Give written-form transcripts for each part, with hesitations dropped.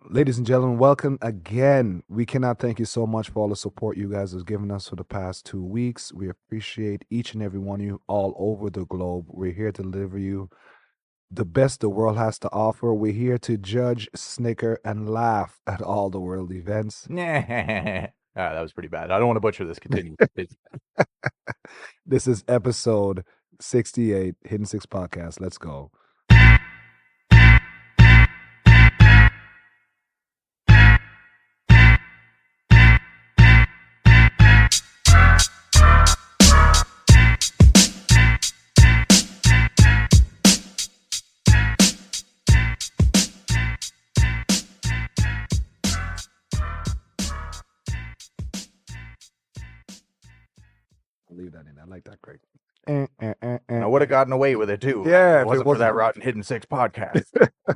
Ladies and gentlemen, welcome again. We cannot thank you so much for all the support you guys have given us for the past 2 weeks. We appreciate each and every one of you all over the globe. We're here to deliver you the best the world has to offer. We're here to judge, snicker, and laugh at all the world events. That was pretty bad. I don't want to butcher this. Continue. This is episode 68, Hidden Six Podcast. Let's go. Leave that in. I like that, Craig. I would have gotten away with it too. Yeah, if if it wasn't it for that wasn't- Rotten Hidden Six podcast.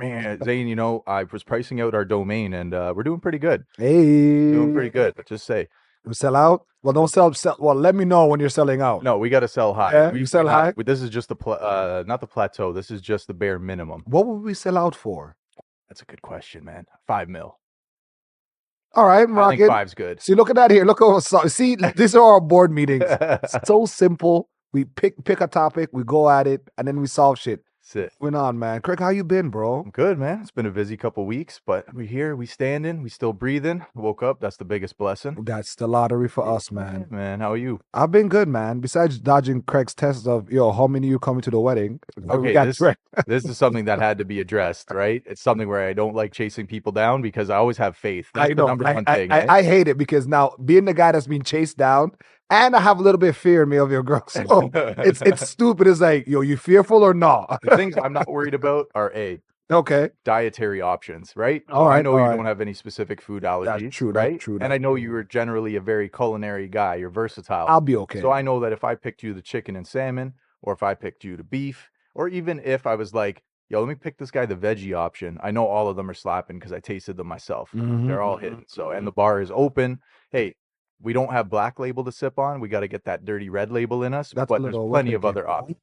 Man, Zane, I was pricing out our domain and we're doing pretty good. Hey, Doing pretty good. But just say, we sell out. Well, don't sell. Well, let me know when you're selling out. no, we got to sell high. Yeah, you sell high? This is just the not the plateau. This is just the bare minimum. What would we sell out for? That's a good question, man. 5 mil. All right, I'm I think rocking. 5's good. See, look at that here. Look at see. These are our board meetings. It's so simple. We pick a topic, we go at it, and then we solve shit. That's it. Moving on, man. Craig, how you been, bro? I'm good, man. It's been a busy couple weeks, but we're here, we standing, we still breathing. Woke up, that's the biggest blessing. That's the lottery for us, man. Man, how are you? I've been good, man. Besides dodging Craig's tests of, how many of you coming to the wedding? We Okay, got Craig. this is something that had to be addressed, right? It's something where I don't like chasing people down because I always have faith. That's I know. the number one thing. I, I hate it because now being the guy that's being chased down, and I have a little bit of fear in me of your girl. So it's stupid. It's like, you fearful or not? The things I'm not worried about are Okay. dietary options, right? All right, I know all you right. don't have any specific food allergies, That's true, right? that's true, And that's I know true. you are generally a very culinary guy. You're versatile. I'll be okay. So I know that if I picked you the chicken and salmon, or if I picked you the beef, or even if I was like, yo, let me pick this guy the veggie option, I know all of them are slapping because I tasted them myself. Mhm, They're all hidden. So, and the bar is open. Hey, we don't have black label to sip on. We got to get that dirty red label in us, That's a but there's little plenty of wicked. other options.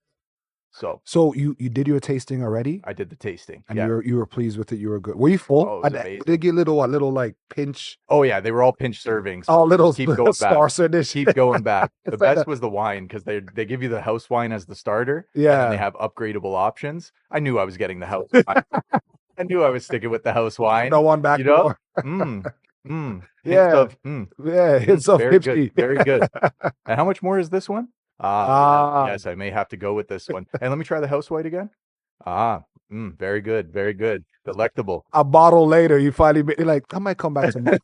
So you did your tasting already, I did the tasting. and Yeah. you were pleased with it. You were good. Were you full? Oh, it was I amazing. did get a little like pinch. Oh yeah, they were all pinch servings. Oh, little Keep going back. star dish. Keep going back. The It's like best was the wine because they give you the house wine as the starter. And Yeah. then they have upgradable options. I knew I was getting the house wine. I knew I was sticking with the house wine. No one back You know? door. Mm, mm. Yeah. Mm. Yeah, it's so Very hipsy. good. Very good. And how much more is this one? Ah. Yes, I may have to go with this one. And let me try the house white again. Very good. Very good. Delectable. A bottle later, you finally you're like, I might come back tomorrow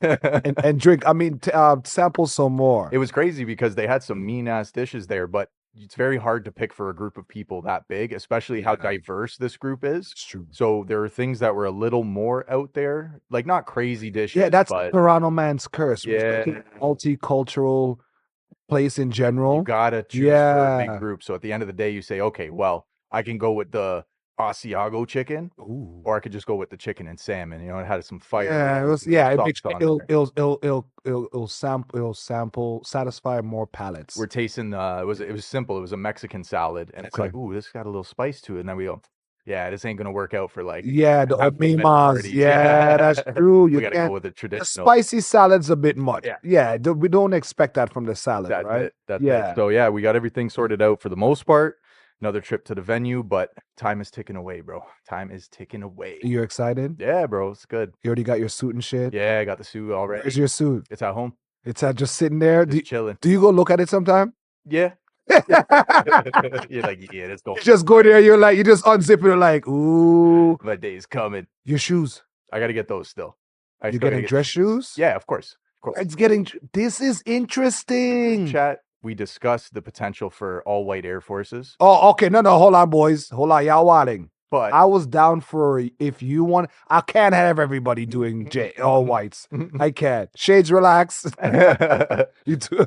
and drink. I mean, sample some more. It was crazy because they had some mean ass dishes there, but it's very hard to pick for a group of people that big, especially how diverse this group is. It's true. So there are things that were a little more out there, like not crazy dishes. Yeah, that's but Toronto man's curse. Yeah. Multicultural place in general. you gotta choose for a Yeah. big group. So at the end of the day, you say, okay, well, I can go with the Asiago chicken, Ooh. or I could just go with the chicken and salmon. It had some fire. Yeah, it was. some Yeah, it sauce makes on it'll there. sample satisfy more palates. We're tasting. It was simple. It was a Mexican salad, and it's Okay. like, ooh, this got a little spice to it. And then we go, yeah, this ain't gonna work out for like. Yeah, the half the event omimas. parties. Yeah, that's true. We You gotta can't. go with the The traditional. spicy salad's a bit much. Yeah. Yeah, we don't expect that from the salad, That's right? it. That's Yeah. it. So yeah, we got everything sorted out for the most part. Another trip to the venue, but time is ticking away, bro. Time is ticking away. You excited? Yeah, bro, it's good. You already got your suit and shit? Yeah, I got the suit already. Where's your suit? It's at home. It's just sitting there. Just chilling. Do you go look at it sometime? Yeah. You You're like, yeah, let's go. just go there, you just unzip it, you're like, ooh. My day's coming. Your shoes. I gotta get those still. I You still gotta getting get dress the shoes? Yeah, of course. Of course. It's getting, this is interesting. Chat, we discussed the potential for all white Air Forces, Oh, okay. No, hold on, boys. Hold on. Y'all wilding. but I was down for if you want. I can't have everybody doing all whites. I can't. Shades, relax. You too.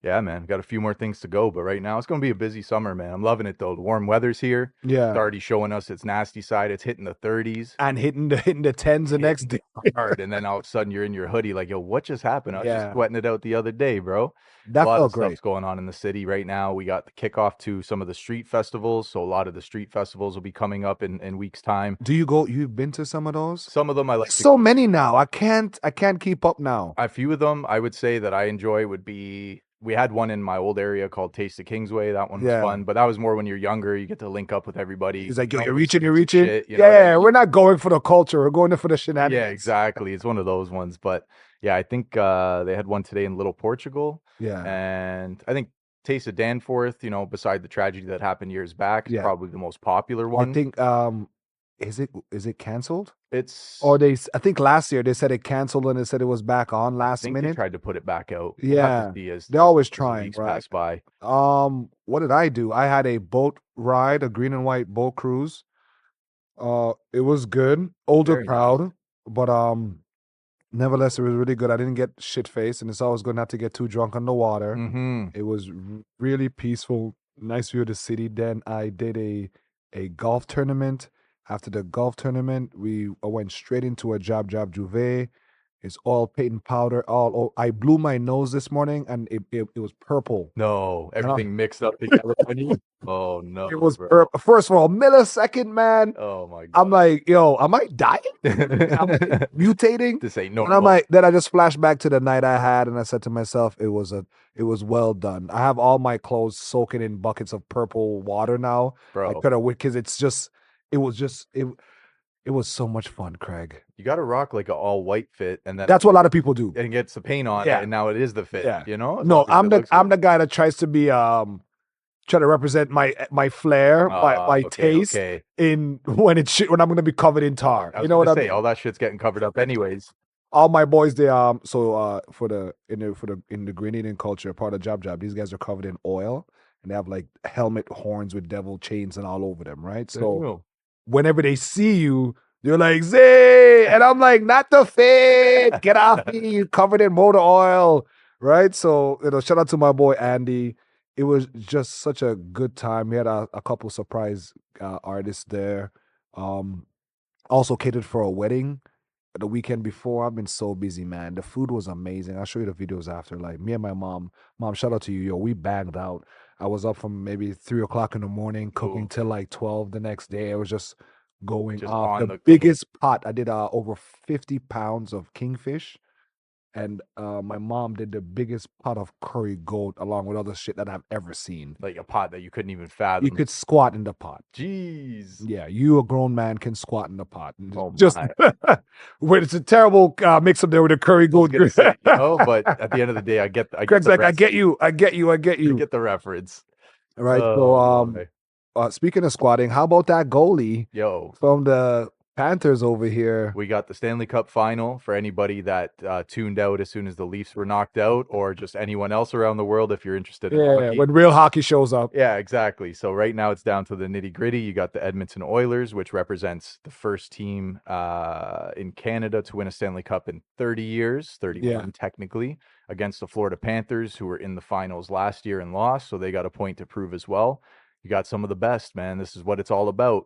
Yeah, man. Got a few more things to go, but right now it's going to be a busy summer, man. I'm loving it though. The warm weather's here. It's Yeah. already showing us its nasty side. It's hitting the 30s. And hitting the tens the next Hitting day. it hard, and then all of a sudden you're in your hoodie, like, yo, what just happened? I was just Yeah. sweating it out the other day, bro. A That lot of felt great. stuff's going on in the city right now. We got the kickoff to some of the street festivals, so a lot of the street festivals will be coming up in weeks' time. You've been to some of those? Some of them I like to So many now. I can't keep up now. A few of them I would say that I enjoy would be we had one in my old area called Taste of Kingsway. That one was Yeah. fun, but that was more when you're younger. You get to link up with everybody. He's like, yo, You you're know, reaching, you're streets and reaching. shit, you know what I Yeah, mean? we're not going for the culture. We're going there for the shenanigans. Yeah, exactly. It's one of those ones. But yeah, I think they had one today in Little Portugal. Yeah. And I think Taste of Danforth, you know, beside the tragedy that happened years back, is Yeah. probably the most popular I one. think is it canceled? It's Or I think last year they said it canceled and they said it was back on I last think they minute. tried to put it back out. We'll have Yeah. to see as They're always the trying, weeks right? pass by. What did I do? I had a boat ride, a green and white boat cruise. It was good. Older Very nice. crowd, but nevertheless, it was really good. I didn't get shit faced, and it's always good not to get too drunk on the water. Mm-hmm. It was really peaceful, nice view of the city. Then I did a golf tournament. After the golf tournament, I went straight into a Jab Juve. It's all paint powder. I blew my nose this morning, and it was purple. No, And everything mixed up together. Oh no, it was bro. purple. First of all, millisecond, man. Oh my I'm god. like, yo, am I dying? Am I mutating? This ain't And I'm normal. like, then I just flashed back to the night I had, and I said to myself, it was well done. I have all my clothes soaking in buckets of purple water now. I Bro, could have, because it was so much fun, Craig. you got to rock like an all white fit, and then That's what a lot of people do. and get some paint on Yeah. it, and now it is the fit. Yeah. You know? As No, long as it looks I'm good. the guy that tries to be try to represent my flair, my Okay, taste okay. in when I'm gonna be covered in tar. I You was know what I gonna say mean? all that shit's getting covered up anyways. All my boys, they in the Grenadian culture, part of Jab, these guys are covered in oil and they have like helmet horns with devil chains and all over them, right? So Damn. whenever they see you, they're like, Zay, and I'm like, not the fit, get off me, you covered in motor oil, right? So shout out to my boy Andy. It was just such a good time. We had a couple surprise artists there. Also catered for a wedding the weekend before. I've been so busy, man. The food was amazing. I'll show you the videos after. Like me and my mom, shout out to you, yo. We banged out. I was up from maybe 3 o'clock in the morning, cooking Ooh. till like 12 the next day. I was just going Just off. on The the biggest pot, I did over 50 pounds of kingfish. And my mom did the biggest pot of curry goat along with other shit that I've ever seen. like a pot that you couldn't even fathom. You could squat in the pot. Jeez. Yeah, you a grown man can squat in the pot. And Oh just my. when it's a terrible mix up there with the curry I was goat. gonna say, you know, but at the end of the day, I get Greg's the like, I rest. get you. I get You you. get the reference. Right. Oh, So speaking of squatting, how about that goalie yo, from the Panthers over here? we got the Stanley Cup final for anybody that tuned out as soon as the Leafs were knocked out, or just anyone else around the world if you're interested in Yeah, hockey. when real hockey shows up. Yeah, exactly. So right now it's down to the nitty gritty. You got the Edmonton Oilers, which represents the first team in Canada to win a Stanley Cup in 30 years, 31 technically, against the Florida Panthers, who were in the finals last year and lost. So they got a point to prove as well. You got some of the best, man. This is what it's all about.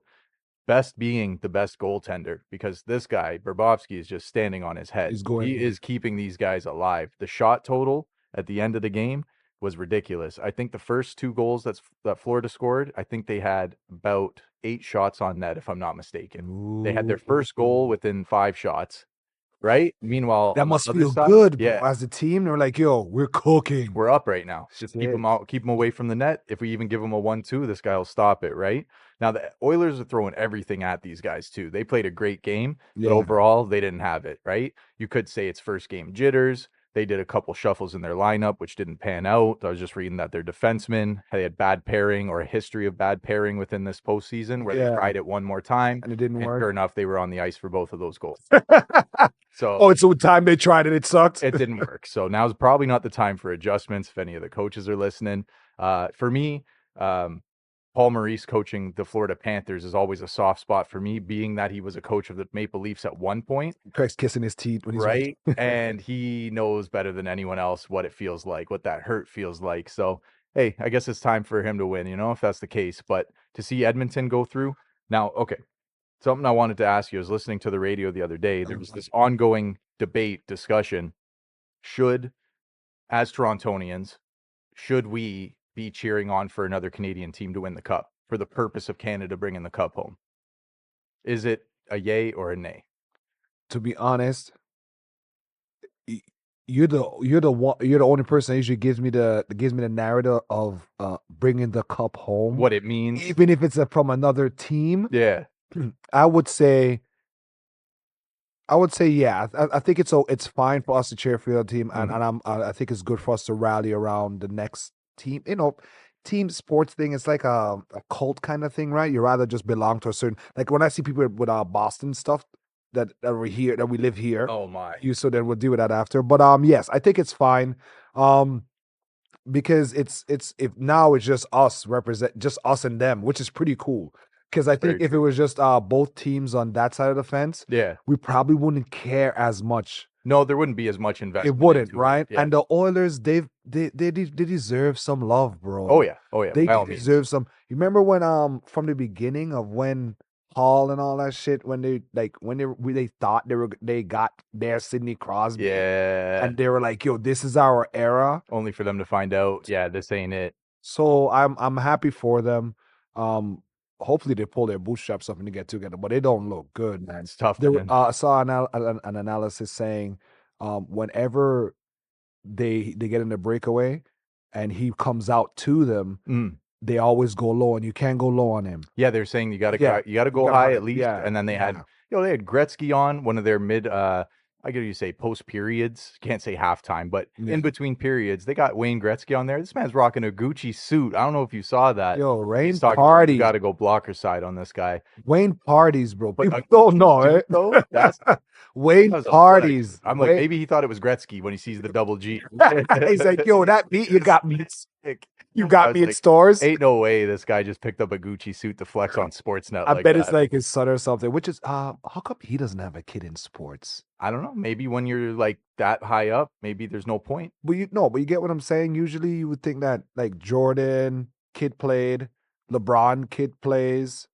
Best being the best goaltender, because this guy, Bobrovsky, is just standing on his head. He is keeping these guys alive. The shot total at the end of the game was ridiculous. I think the first two goals that Florida scored, I think they had about 8 shots on net, if I'm not mistaken. They had their first goal within 5 shots, right? Meanwhile, That on the must other feel side, good, bro. yeah. As a team, they're like, yo, we're cooking. We're up right now. Just keep Shit. them out, keep them away from the net. If we even give them a 1-2, this guy will stop it, right? Now the Oilers are throwing everything at these guys too. They played a great game, but overall they didn't have it, right? You could say it's first game jitters. They did a couple shuffles in their lineup, which didn't pan out. I was just reading that their defensemen had bad pairing or a history of bad pairing within this postseason, where they tried it one more time and it didn't work. Sure enough, they were on the ice for both of those goals. So oh, it's the time they tried it, it sucked. It didn't work. So now's probably not the time for adjustments. If any of the coaches are listening, for me, Paul Maurice coaching the Florida Panthers is always a soft spot for me, being that he was a coach of the Maple Leafs at one point. Craig's kissing his teeth when he's right? And he knows better than anyone else what it feels like, what that hurt feels like. So, hey, I guess it's time for him to win, if that's the case. But to see Edmonton go through now, okay. Something I wanted to ask you, I was listening to the radio the other day. There was this ongoing discussion. As Torontonians, should we be cheering on for another Canadian team to win the cup for the purpose of Canada bringing the cup home? Is it a yay or a nay? To be honest, you're the only person that usually gives me the narrative of bringing the cup home, what it means, even if it's from another team. Yeah, I would say yeah. I think it's fine for us to cheer for the team, and I think it's good for us to rally around the next team. Team sports thing, it's like a cult kind of thing, right? You rather just belong to a certain, like when I see people with Boston stuff that we here, that we live here. Oh my! So then we'll deal with that after. But yes, I think it's fine. Because it's if now it's just us and them, which is pretty cool. Because I think if it was just both teams on that side of the fence, we probably wouldn't care as much. No, there wouldn't be as much investment. It wouldn't, right? Yeah. And the Oilers, they deserve some love, bro. Oh yeah. They deserve some. You remember when from the beginning of when Hall and all that shit, when they thought they got their Sidney Crosby, and they were like, yo, this is our era, only for them to find out, yeah, this ain't it. So I'm happy for them. Hopefully they pull their bootstraps up and they get together, but they don't look good, man. It's tough. I saw an analysis saying whenever they get in the breakaway and he comes out to them, they always go low, and you can't go low on him. Yeah, they're saying you got to go high at least. Yeah. And then they had they had Gretzky on one of their mid I gotta say post periods. Can't say halftime, but in between periods, they got Wayne Gretzky on there. This man's rocking a Gucci suit. I don't know if you saw that. Yo, Wayne parties. You got to go blocker side on this guy. Wayne parties, bro. People don't know it. That's Wayne parties. I'm like, maybe he thought it was Gretzky when he sees the double G. He's like, yo, that beat you got me sick. You got me in stores. Ain't no way this guy just picked up a Gucci suit to flex on Sportsnet. I bet it's like his son or something. Which is, how come he doesn't have a kid in sports? I don't know. Maybe when you're like that high up, maybe there's no point. But you get what I'm saying. Usually, you would think that like Jordan kid played, LeBron kid plays.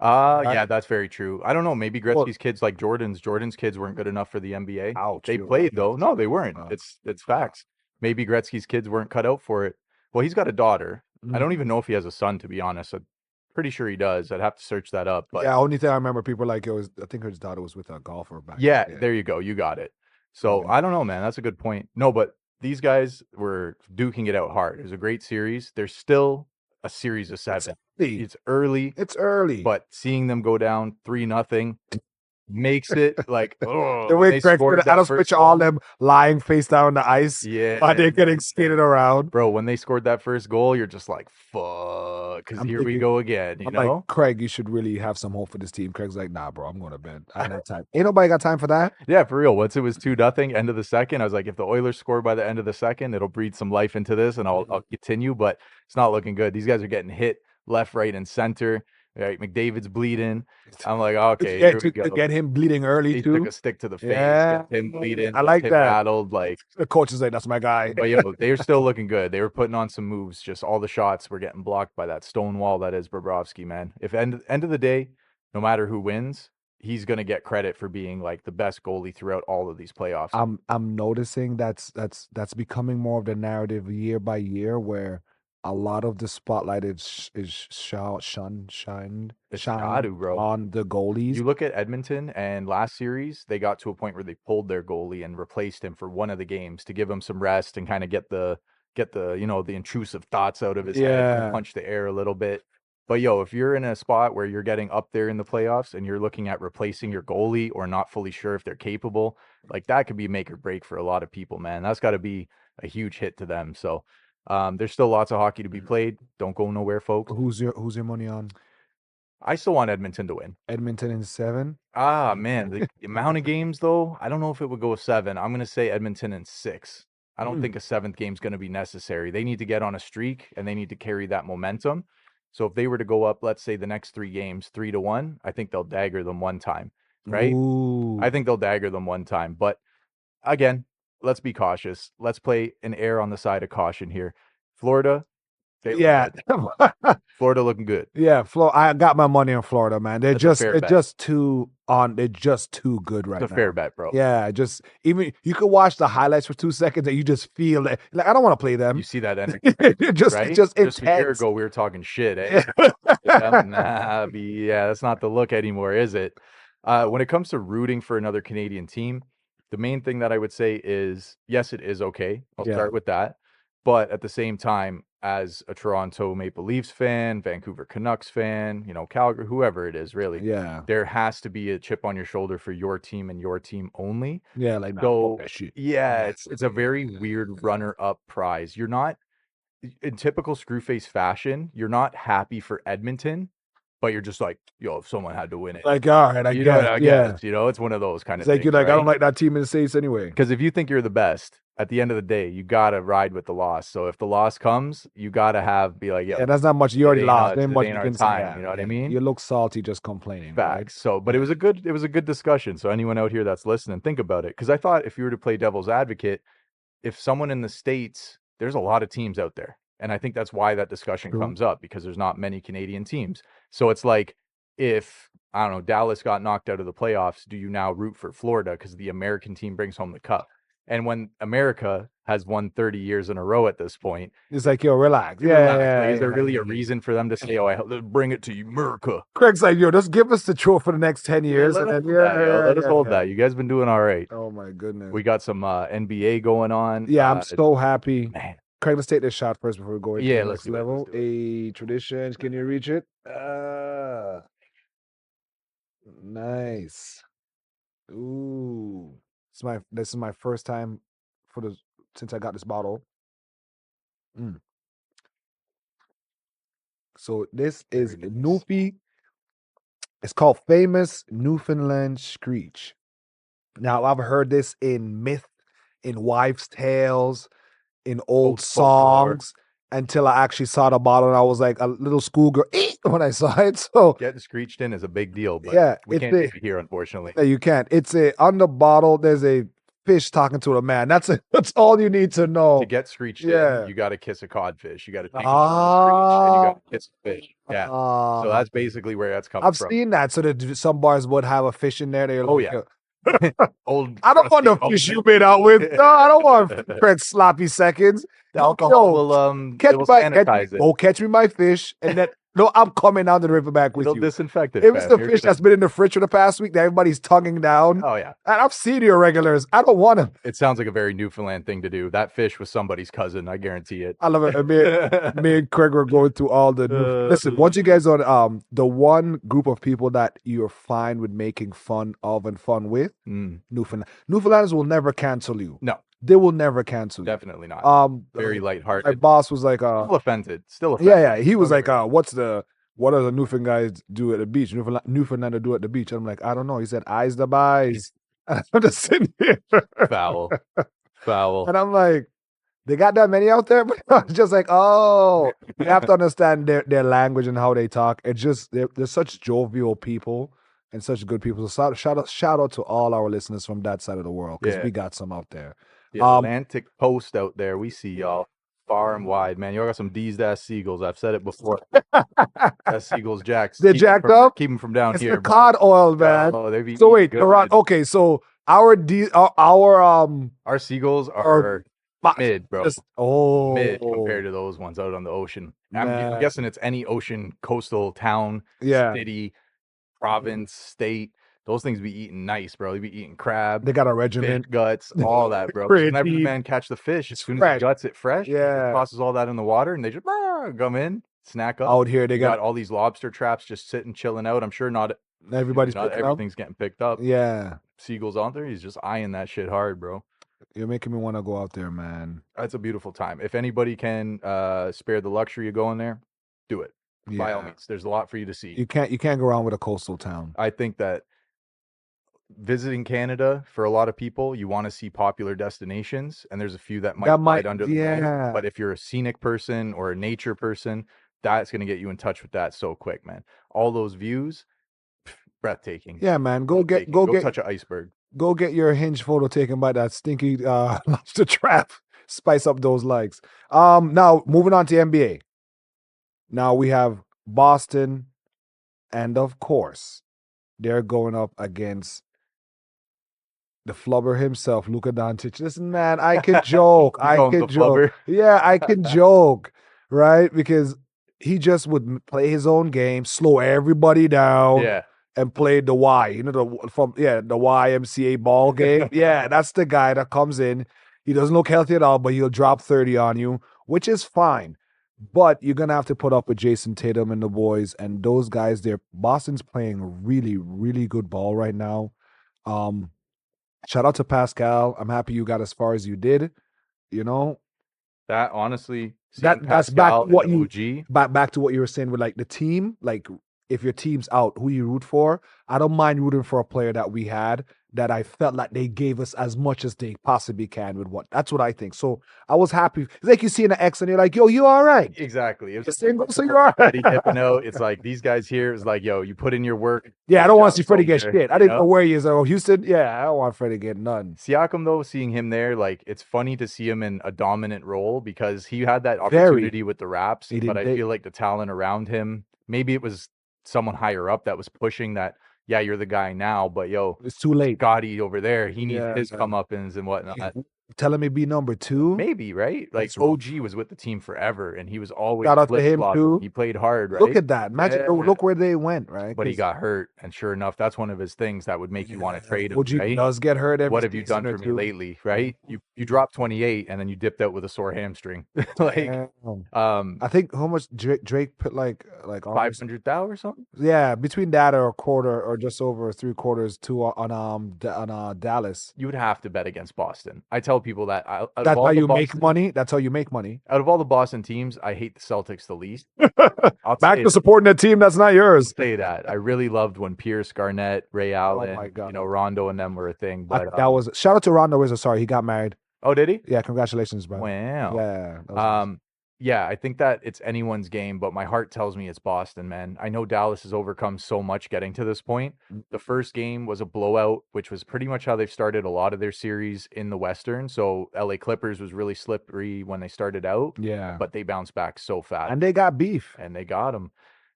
Yeah, that's very true. I don't know. Maybe Gretzky's kids, like Jordan's kids, weren't good enough for the NBA. Ouch, they played though. No, they weren't. It's facts. Maybe Gretzky's kids weren't cut out for it. Well, he's got a daughter. I don't even know if he has a son, to be honest. I'm pretty sure he does. I'd have to search that up. But yeah, only thing I remember, people like it was, I think his daughter was with a golfer back. Yeah, there you go. You got it. So I don't know, man. That's a good point. No, but these guys were duking it out hard. It was a great series. There's still a series of 7. It's early. But seeing them go down 3-0 makes it like, oh, the way Craig did it, I don't picture all them lying face down on the ice. Yeah, while they're getting skated around. Bro, when they scored that first goal, you're just like, fuck, because here we go again. You know, like, Craig, you should really have some hope for this team. Craig's like, nah, bro, I'm going to bed. I don't have time. Ain't nobody got time for that. Yeah, for real. Once it was 2-0, end of the second, I was like, if the Oilers score by the end of the second, it'll breathe some life into this, and I'll continue. But it's not looking good. These guys are getting hit left, right, and center. Right, McDavid's bleeding. I'm like, okay, here we go. Get him bleeding early he too. Took a stick to the face. Get him bleeding. I like that. Battled, like the coach is like, that's my guy. But they're still looking good. They were putting on some moves. Just all the shots were getting blocked by that stone wall that is Bobrovsky, man. If end of the day, no matter who wins, he's gonna get credit for being like the best goalie throughout all of these playoffs. I'm noticing that's becoming more of the narrative year by year, where a lot of the spotlight is shined on the goalies. You look at Edmonton, and last series they got to a point where they pulled their goalie and replaced him for one of the games to give him some rest and kind of get the the intrusive thoughts out of his head and punch the air a little bit. But if you're in a spot where you're getting up there in the playoffs and you're looking at replacing your goalie or not fully sure if they're capable, like that could be make or break for a lot of people, man. That's got to be a huge hit to them. So there's still lots of hockey to be played. Don't go nowhere, folks. Who's your money on? I still want Edmonton to win. Edmonton in 7? Ah, man. The amount of games, though, I don't know if it would go 7. I'm going to say Edmonton in 6. I don't think a 7th game is going to be necessary. They need to get on a streak, and they need to carry that momentum. So if they were to go up, let's say the next 3 games, 3-1, I think they'll dagger them one time, right? Ooh. I think they'll dagger them one time. But again, let's be cautious. Let's play an err on the side of caution here. Florida, they look Yeah. good. Florida looking good. Yeah, I got my money on Florida, man. They're That's a fair bet. they're just too good right now. It's a fair bet, bro. Yeah, just even you could watch the highlights for 2 seconds and you just feel it. Like I don't want to play them. You see that energy, just right? just Just a year intense. ago, we were talking shit, eh? Yeah, that's not the look anymore, is it? When it comes to rooting for another Canadian team, the main thing that I would say is, yes, it is okay. I'll Yeah. start with that. But at the same time, as a Toronto Maple Leafs fan, Vancouver Canucks fan, Calgary, whoever it is, really, Yeah. there has to be a chip on your shoulder for your team and your team only. Yeah, like nah, So, fuck that shit. yeah, it's a very weird runner-up prize. You're not, in typical Screwface fashion, you're not happy for Edmonton, but you're just like, yo, if someone had to win it, Like, all right, I you guess. know, I Yeah. guess, it's one of those kind It's of like things, you're like, I don't right? like that team in the States anyway. Because if you think you're the best, at the end of the day, you gotta ride with the loss. So if the loss comes, you gotta be like, Yeah, that's not much. You already lost. Ain't much ain't you our can say. time. Yeah, You know what I yeah. mean? You look salty just complaining. Facts. Right? So, but it was a good discussion. So anyone out here that's listening, think about it. Because I thought if you were to play devil's advocate, if someone in the States, there's a lot of teams out there. And I think that's why that discussion True. comes up, because there's not many Canadian teams. So it's like, if, I don't know, Dallas got knocked out of the playoffs, do you now root for Florida because the American team brings home the cup? And when America has won 30 years in a row at this point, it's like, yo, relax. Yeah, relax. yeah, Like, yeah, is there yeah, really yeah. a reason for them to say, "Oh, let's bring it to America"? Craig's like, yo, just give us the trophy for the next 10 years. Let and us then, hold that, yo. Let us hold that. You guys been doing all right. Oh my goodness. We got some NBA going on. Yeah, I'm so happy. Man. Craig, let's take this shot first before we go into the let's next do it, let's level. do it. A tradition. Can you reach it? Nice. Ooh. This is my first time since I got this bottle. So this is Very nice. Newfie. It's called Famous Newfoundland Screech. Now I've heard this in myth, in wives' tales, in old folklore. songs, until I actually saw the bottle and I was like a little schoolgirl when I saw it. So getting screeched in is a big deal, but yeah, we can't do it here, unfortunately. You can't. It's on the bottle. There's a fish talking to a man. That's all you need to know. To get screeched in, you got to kiss a codfish. You got to take a screech and you got to kiss a fish. Yeah. So that's basically where that's coming from. I've seen that. So that some bars would have a fish in there. Yeah. I don't want the fish you made out with. No, I don't want Craig's sloppy seconds. The alcohol will sanitize it. Catch me my fish, and then no, I'm coming down to the riverbank with It'll you. disinfect it. It was the fish that's been in the fridge for the past week that everybody's tonguing down. Oh yeah, and I've seen your regulars. I don't want them. It sounds like a very Newfoundland thing to do. That fish was somebody's cousin. I guarantee it. I love it. Me and Craig were going through all the. Listen, once you guys on the one group of people that you're fine with making fun of and fun with, Newfoundland. Newfoundlanders will never cancel you. No. They will never cancel you. Definitely not. Very lighthearted. My boss was like, still offended. Yeah. He was like, what do the Newfoundland guys do at the beach? Newfoundlander do at the beach. I'm like, I don't know. He said, eyes the buys. I'm just sitting here. Foul. And I'm like, they got that many out there? But it's just like, oh, you have to understand their language and how they talk. It's just, they're such jovial people and such good people. So shout out to all our listeners from that side of the world, because we got some out there. Yeah, Atlantic Coast out there. We see y'all far and wide, man. Y'all got some D's seagulls. I've said it before. That seagulls jacks. They're jacked up? Keep them from down it's here. It's the cod oil, man. Oh, they be so wait, good. Okay, so our seagulls are mid, bro. Mid compared to those ones out on the ocean. I'm guessing it's any ocean, coastal town, city, province, state. Those things be eating nice, bro. They be eating crab. They got a regiment. Fish guts, all that, bro. Whenever the man catch the fish, as soon as he guts it fresh, tosses all that in the water, and they just come in, snack up. Out here, they got all these lobster traps just sitting, chilling out. I'm sure not everything's getting picked up. Yeah. Seagulls on there. He's just eyeing that shit hard, bro. You're making me want to go out there, man. That's a beautiful time. If anybody can spare the luxury of going there, do it. By all means. There's a lot for you to see. You can't go around with a coastal town. I think that visiting Canada, for a lot of people, you want to see popular destinations, and there's a few that might hide under the radar. But if you're a scenic person or a nature person, that's going to get you in touch with that so quick, man. All those views, breathtaking. Yeah, man. Go touch an iceberg. Go get your hinge photo taken by that stinky lobster trap. Spice up those likes. Now moving on to NBA. Now we have Boston, and of course, they're going up against the flubber himself, Luka Doncic. Listen, man, I can joke. I can joke. Flubber? Yeah, I can joke, right? Because he just would play his own game, slow everybody down. Yeah. And played the Y, you know, the YMCA ball game. Yeah, that's the guy that comes in. He doesn't look healthy at all, but he'll drop 30 on you, which is fine. But you're gonna have to put up with Jason Tatum and the boys and those guys there. Boston's playing really, really good ball right now. Shout out to Pascal. I'm happy you got as far as you did. You know, that honestly, that's back to what you OG. back to what you were saying with like the team, like. If your team's out, who you root for? I don't mind rooting for a player that we had that I felt like they gave us as much as they possibly can with what. That's what I think. So I was happy. It's like you see an X and you're like, yo, you all right. Exactly. It was single, so you're all right. It's like these guys here is like, yo, you put in your work. Yeah, I don't want to see Freddie get shit. I didn't know where he is. Oh, Houston. Yeah, I don't want Freddie get none. Siakam, though, seeing him there, like, it's funny to see him in a dominant role because he had that opportunity with the Raps, but I feel like the talent around him, maybe it was someone higher up that was pushing that, yeah, you're the guy now, but yo, it's too late. Scotty over there, he needs his comeuppance and whatnot. Telling me be number 2? Maybe, right? Like OG was with the team forever and he was always shout out to him too. He played hard, right? Look at that. Magic, look where they went, right? But he got hurt, and sure enough, that's one of his things that would make you want to trade him. OG right? does get hurt every What have you done for me lately, right? You dropped 28 and then you dipped out with a sore hamstring. Like I think how much Drake put like 500,000 or something? Yeah, between that or a quarter or just over 3/4 to on Dallas. You would have to bet against Boston. I tell people that that's how you make money. That's how you make money. Out of all the Boston teams, I hate the Celtics the least. Back to supporting a team that's not yours. I'll say that. I really loved when Pierce, Garnett, Ray Allen, Rondo and them were a thing. But that was shout out to Rondo Wizard. Sorry, he got married. Oh, did he? Yeah, congratulations, bro. Wow. Yeah. Yeah, I think that it's anyone's game, but my heart tells me it's Boston, man. I know Dallas has overcome so much getting to this point. The first game was a blowout, which was pretty much how they've started a lot of their series in the Western. So LA Clippers was really slippery when they started out. Yeah. But they bounced back so fast. And they got beef. And they got them.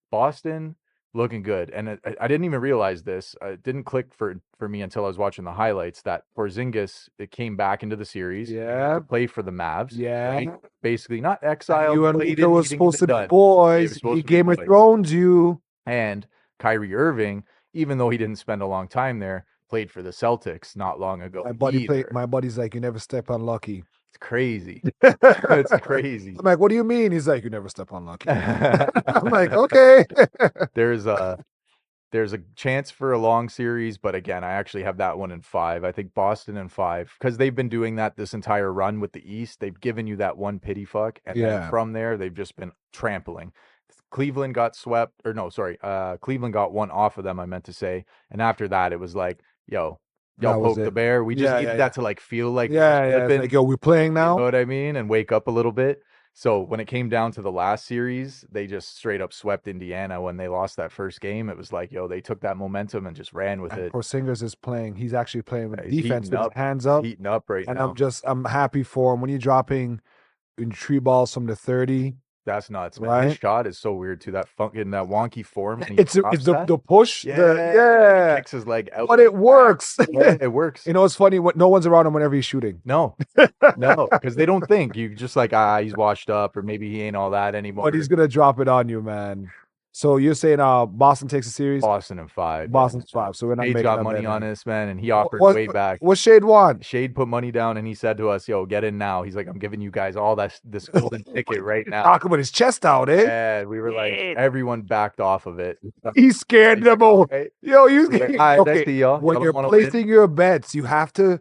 Boston, looking good. And I didn't even realize this. It didn't click for me until I was watching the highlights that Porzingis, it came back into the series. Yeah. To play for the Mavs. Yeah. Right? Basically not exiled. You and Luka was supposed to be boys. He Game of Thrones you. And Kyrie Irving, even though he didn't spend a long time there, played for the Celtics not long ago. My buddy's like, you never step on Lucky. It's crazy. It's crazy. I'm like, what do you mean? He's like, you never step on Lucky. I'm like, okay. There's a chance for a long series, but again, I actually have that one in 5. I think Boston in 5 because they've been doing that this entire run with the East. They've given you that one pity fuck, and then from there they've just been trampling. Cleveland got swept, or no, sorry, Cleveland got one off of them. I meant to say, and after that, it was like, yo. Y'all poke the bear. We just needed that to like feel like it's like, yo, we're playing now. You know what I mean? And wake up a little bit. So when it came down to the last series, they just straight up swept Indiana when they lost that first game. It was like, yo, they took that momentum and just ran with it. Porzingis is playing. He's actually playing with defense with his hands up. Heating up right now. And I'm happy for him. When you're dropping in 3 balls from the 30. That's nuts, man. Right? His shot is so weird too. That wonky form. It's the push. He kicks his leg out. But it works. It works. You know, it's funny. No one's around him whenever he's shooting. No, because they don't think you just like he's washed up or maybe he ain't all that anymore. But he's gonna drop it on you, man. So you're saying Boston takes a series? Boston in 5. Boston's 5. So we're not Shade's making got money on this, man, and he offered way back. What Shade want? Shade put money down, and he said to us, "Yo, get in now." He's like, "I'm giving you guys all this golden ticket right now." Talking with his chest out, eh? Yeah, we were like, everyone backed off of it. He's scared them all. Yo, you okay. When you're placing your bets, you have to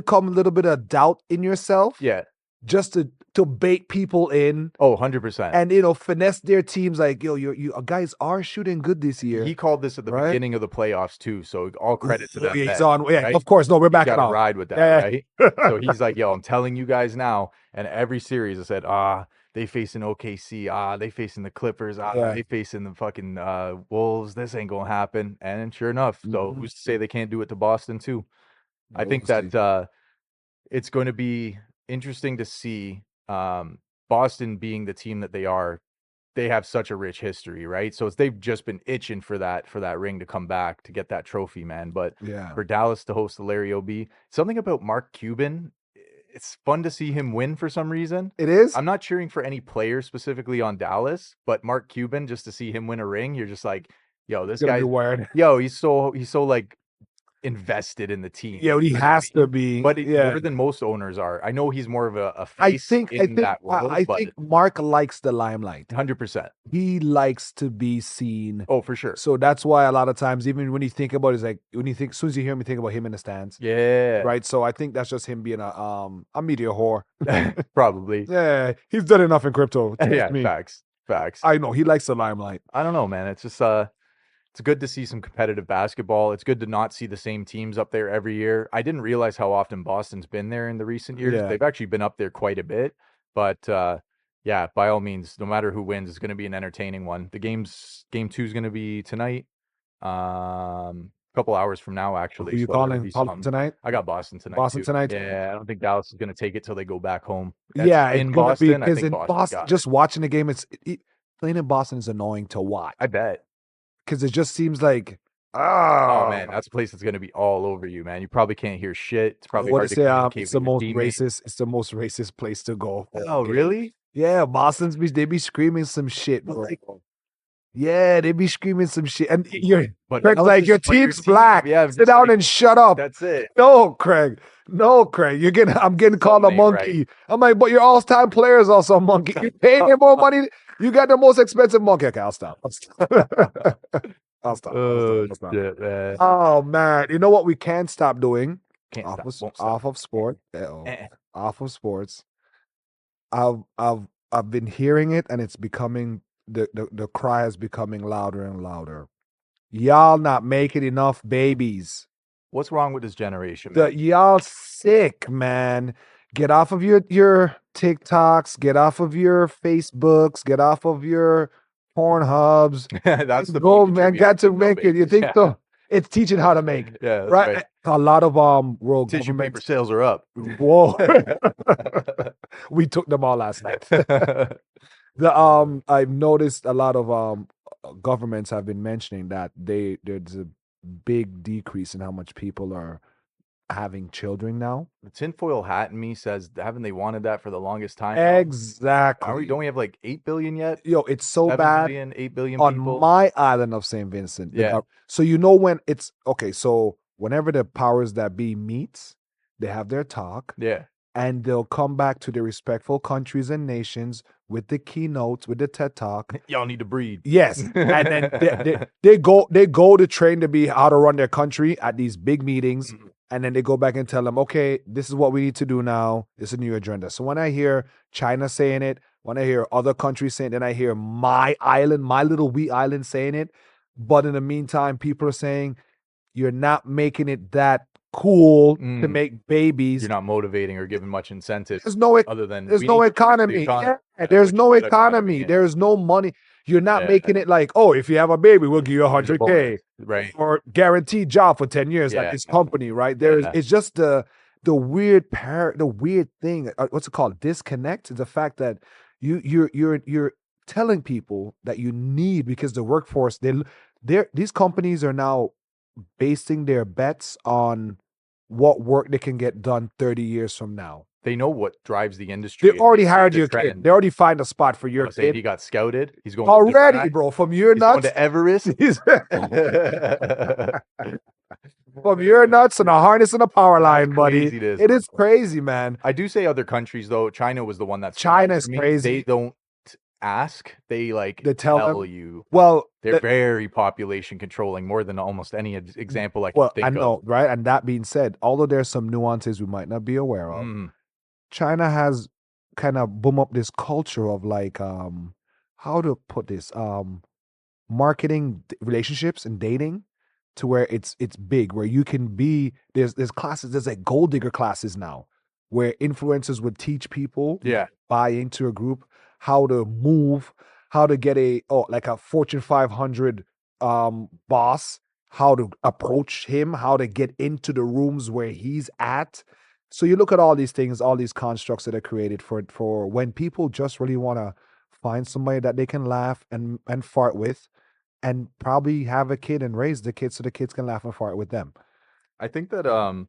come a little bit of doubt in yourself. Yeah. Just to bait people in. Oh, 100%. And, finesse their teams like, yo, you guys are shooting good this year. He called this at the beginning of the playoffs, too, so all credit to that. He's on. Yeah, right? Of course. No, we're back on. Ride with that, right? So he's like, yo, I'm telling you guys now. And every series I said, they facing OKC, they facing the Clippers, Yeah. they facing the fucking Wolves. This ain't gonna happen. And sure enough, so Mhm. who's to say they can't do it to Boston too? I We'll think see. that it's going to be interesting to see Boston being the team that they are. They have such a rich history, right? So they've just been itching for that ring to come back to get that trophy, man. But Yeah. for Dallas to host the Larry OB, something about Mark Cuban, it's fun to see him win for some reason. It is? I'm not cheering for any player specifically on Dallas, but Mark Cuban, just to see him win a ring, you're just like, yo, this It's gonna guy, be weird. yo, he's so like invested in the team. Yeah, he has to be. But Yeah. more than most owners are. I know he's more of a I face think in that world, I but think Mark likes the limelight. 100%. He likes to be seen. Oh, for sure. So that's why a lot of times, even when you think about it, it's like when you think, as soon as you hear him, you think about him in the stands. Yeah. Right. So I think that's just him being a media whore. Probably. Yeah, he's done enough in crypto. Trust Yeah, me. facts. I know he likes the limelight. I don't know, man. It's just it's good to see some competitive basketball. It's good to not see the same teams up there every year. I didn't realize how often Boston's been there in the recent years. Yeah. They've actually been up there quite a bit. But yeah, by all means, no matter who wins, it's going to be an entertaining one. Game 2 is going to be tonight. A couple hours from now, actually. Who you so there'll calling be some- tonight? I got Boston tonight. Boston too. tonight? Yeah, I don't think Dallas is going to take it till they go back home. Yeah, in it's gonna be Boston, I because think in Boston Boston, got just it. watching the game, playing in Boston is annoying to watch I bet. because it just seems like Oh man, that's a place that's going to be all over you, man. You probably can't hear shit. It's probably what hard to to say. communicate It's with the your most teammates. racist. It's the most racist place to go. Oh, really? Yeah, Boston's they be screaming some shit, bro. Like- Yeah, they be screaming some shit, and But Craig's Dallas like, is- your but your team's team- black. yeah, Sit just down like- and shut up. That's it. No, Craig. No, Craig. I'm getting called a Something ain't monkey. right. I'm like, but your all-time player is also a monkey. You pay him more money. You got the most expensive monkey. Okay, I'll stop. I'll stop. Oh shit, man. Oh man, you know what we can't stop doing? Can't off stop. of, Won't stop. off of sport. Eh. Off of sports. I've been hearing it, and it's becoming the cry is becoming louder and louder. Y'all not making enough babies. What's wrong with this generation, man? Y'all sick, man. Get off of your TikToks. Get off of your Facebooks. Get off of your Pornhubs. That's the Go, peak man. trivia. Got to No make it. You babies. think Yeah. so? It's teaching how to make. Yeah, that's Right? A lot of world Tissue paper governments. sales are up. Whoa. We took them all last night. I've noticed a lot of governments have been mentioning that there's a big decrease in how much people are having children now. The tinfoil hat in me says, haven't they wanted that for the longest time? now? Exactly. Don't we have like 8 billion yet? Yo, it's so 7 bad billion, 8 billion on people. my island of St. Vincent. Yeah. So you know when it's okay. So whenever the powers that be meets, they have their talk. Yeah. And they'll come back to the respectful countries and nations with the keynotes, with the TED Talk. Y'all need to breed. Yes, and then they go to train to be how to run their country at these big meetings, and then they go back and tell them, okay, this is what we need to do now. This is a new agenda. So when I hear China saying it, when I hear other countries saying it, then I hear my island, my little wee island saying it. But in the meantime, people are saying you're not making it that cool to make babies. You're not motivating or giving much incentive. There's no other than there's we no need to boost the economy. economy. Yeah, there's no Good economy. yeah. There's no money. You're not Yeah. making it like, oh, if you have a baby, we'll give you Here's a 100K bonus. Right. or guaranteed job for 10 years Yeah. at this company, right? There's Yeah. it's just the weird thing. What's it called? Disconnect. The fact that you're telling people that you need, because the workforce these companies are now basing their bets on what work they can get done 30 years from now. They know what drives the industry. They already hired the your kid. trend. They already find a spot for your I'm saying kid. he got scouted. He's going to Already, Dubai. bro. From your He's going nuts. to Everest. From your nuts and a harness and a power line, buddy. craziness. It is crazy, man. I do say other countries though. China was the one that's China is for me. crazy. They don't ask. They They tell them. you. Well, They're very population controlling, more than almost any example I can well, think I know, of. right? And that being said, although there's some nuances we might not be aware of, China has kind of boom up this culture of like, how to put this, marketing relationships and dating, to where it's big, where you can be there's classes, there's like gold digger classes now, where influencers would teach people Yeah. buy into a group. how to move, how to get like a Fortune 500 boss, how to approach him, how to get into the rooms where he's at. So you look at all these things, all these constructs that are created for when people just really want to find somebody that they can laugh and fart with, and probably have a kid and raise the kid so the kids can laugh and fart with them. I think that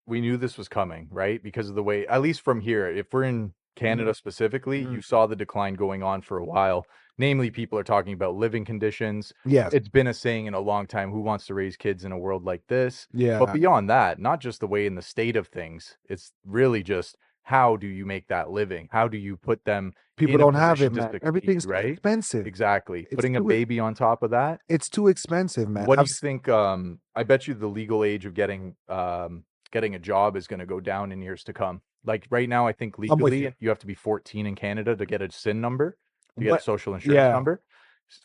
we knew this was coming, right? Because of the way, at least from here, if we're in Canada specifically, you saw the decline going on for a while. Namely, people are talking about living conditions. Yes. It's been a saying in a long time, who wants to raise kids in a world like this? But Yeah. beyond that, not just the way in the state of things, it's really just how do you make that living? How do you put them People in a don't have it, position to man. succeed, Everything's right? expensive. Exactly. It's Putting a too baby on top of that. it's too expensive, man. What do I've you s think? I bet you the legal age of getting a job is going to go down in years to come. Like right now, I think I'm with you. legally you have to be 14 in Canada to get a SIN number, to get a But social insurance yeah. number.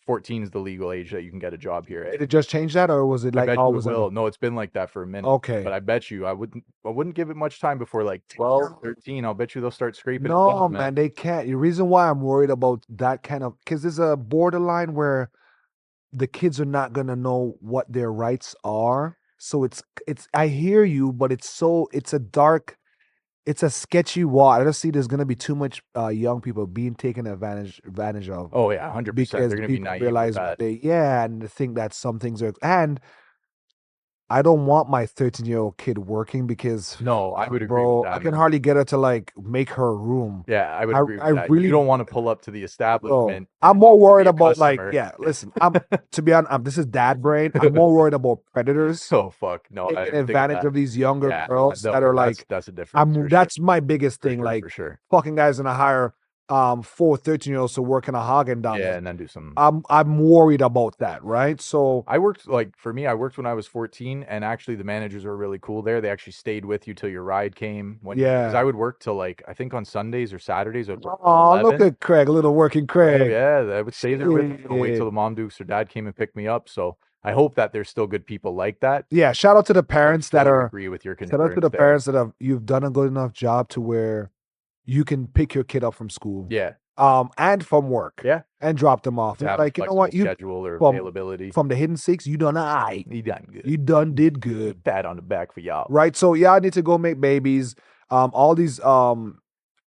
14 is the legal age that you can get a job here. Did it just change that, or was it I like bet you it always will. No, it's been like that for a minute. Okay. But I bet you I wouldn't give it much time before like 12, 13. I'll bet you they'll start scraping it No, down, man. man, they can't. The reason why I'm worried about that kind of, because there's a borderline where the kids are not gonna know what their rights are. So it's I hear you, but it's a sketchy wall. I just see there's gonna be too much young people being taken advantage of Oh yeah, 100%. because They're gonna be people naive with realize that. and they think that some things are, and I don't want my 13-year-old kid working because, No, I would agree with bro, I that, can man. hardly get her to like make her room. Yeah, I would I agree I with that. really You don't want to pull up to the Bro, establishment I'm more to be worried a about like, customer. yeah, listen, I'm to be honest, this is dad brain. I'm more worried about predators Oh fuck, no, I taking didn't think of advantage that. of these younger Yeah, girls no, that are like, that's a difference for sure, that's my biggest for thing. sure, Like for sure. fucking guys gonna hire 4 13-year-olds to work in a Yeah, Haagen-Dazs. and then do some. I'm worried about that, right? So I worked like for me, I worked when I was 14, and actually the managers were really cool there. They actually stayed with you till your ride came. Because yeah. I would work till like I think on Sundays or Saturdays I'd work till Oh, look 11. at Craig, little working Oh Craig. yeah, I would stay there with them, wait till Shit. the mom dukes or dad came and picked me up. So I hope that there's still good people like that. Yeah, shout out to the parents that Fully are agree with your shout out to concerns the there. parents that have you've done a good enough job to where you can pick your kid up from school, Yeah, and from work, yeah. and drop them off. To And have a like, you know flexible what, you schedule or from availability. from the hidden six, you done I, You done good. you done did good, Pat on the back for y'all. right? So yeah, I need to go make babies. All these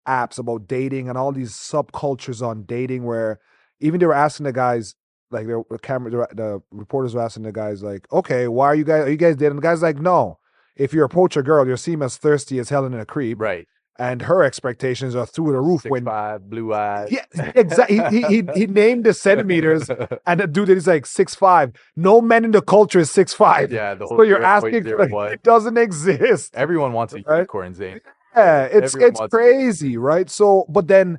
apps about dating and all these subcultures on dating where even they were asking the guys, like the reporters were asking the guys like, okay, why are you guys dating? The guy's like, no, if you approach a girl, you'll seem as thirsty as hell and a creep, Right. and her expectations are through the roof. When 6'5", blue eyes. yeah, exactly. He named the centimeters, and the dude that is like 6'5". No man in the culture is 6'5". Yeah, the whole So you're asking for 0.01. it doesn't exist. Everyone wants a Right? unicorn, Zane. Yeah, Everyone it's wants a crazy, right? So, but then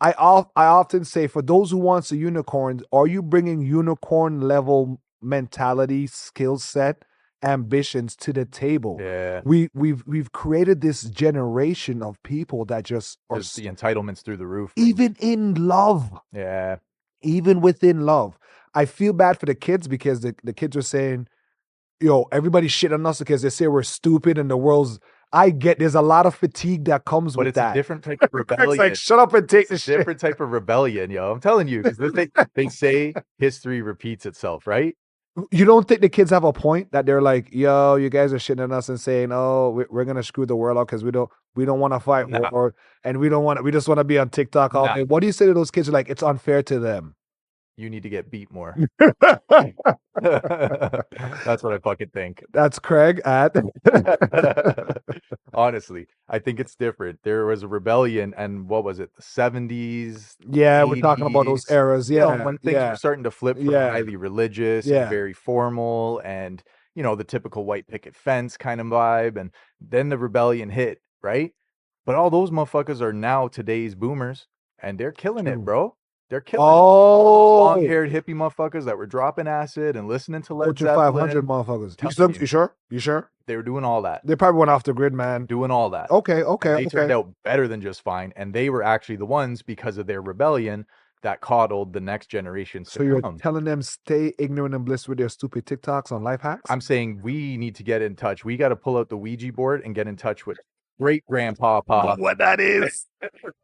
I often say, for those who wants a unicorn, are you bringing unicorn level mentality, skill set, ambitions to the table? Yeah. We've created this generation of people that just are Just the entitlements through the roof. even in love, Yeah. even within love. I feel bad for the kids because the kids are saying, yo, everybody's shit on us because they say we're stupid and the world's. I get there's a lot of fatigue that comes But with it's a that. different type of Craig's rebellion. like, shut up and take the It's a shit. different type of rebellion, yo. I'm telling you, because they say history repeats itself, right? You don't think the kids have a point that they're like, yo, you guys are shitting on us and saying, oh, we're gonna screw the world up because we don't want to fight Nah. war, and we just want to be on TikTok all Nah. day. What do you say to those kids who are like, it's unfair to them? You need to get beat more. That's what I fucking think. That's Craig at. Honestly, I think it's different. There was a rebellion, and what was it? The 70s, Yeah, we're talking about those 80s. eras. You know, Yeah, when things were starting to flip from yeah, highly religious and yeah. very formal and, the typical white picket fence kind of vibe. And then the rebellion hit, right? But all those motherfuckers are now today's boomers, and they're killing it, True. bro. They're killing it. Oh, Long-haired hippie motherfuckers that were dropping acid and listening to Led Fortune 500 Zeppelin. motherfuckers. Telling You you. sure? You sure? They were doing all that. They probably went off the grid, man. Doing all that. Okay, They turned out better than just fine, and they were actually the ones, because of their rebellion, that coddled the next generations So to you're come. telling them stay ignorant and bliss with their stupid TikToks on life hacks? I'm saying we need to get in touch. We got to pull out the Ouija board and get in touch with great grandpa, what that is.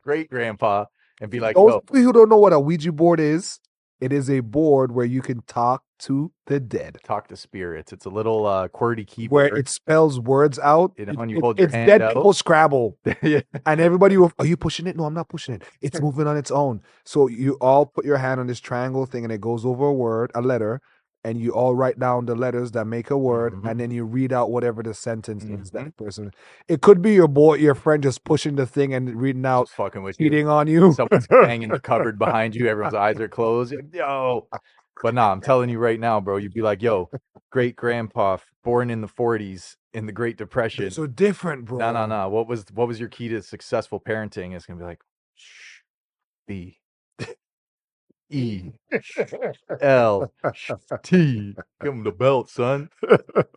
great grandpa, and be like, those yo, people who don't know what a Ouija board is, it is a board where you can talk to the dead. talk to spirits. It's a little QWERTY Where keyboard. it spells words out. And you hold your It's hand dead out. people Scrabble. Yeah. And everybody will, are you pushing it? No, I'm not pushing it. It's moving on its own. So you all put your hand on this triangle thing and it goes over a word, a letter, and you all write down the letters that make a word, and then you read out whatever the sentence is that person. It could be your friend just pushing the thing and reading out, just fucking with cheating on you. Someone's banging the cupboard behind you. Everyone's eyes are closed. You're like, yo. But nah, I'm telling you right now, bro, you'd be like, yo, great grandpa, born in the 40s in the Great Depression. So different, bro. No. What was your key to successful parenting? It's gonna be like, shh, B, E, L, T. Give him the belt, son.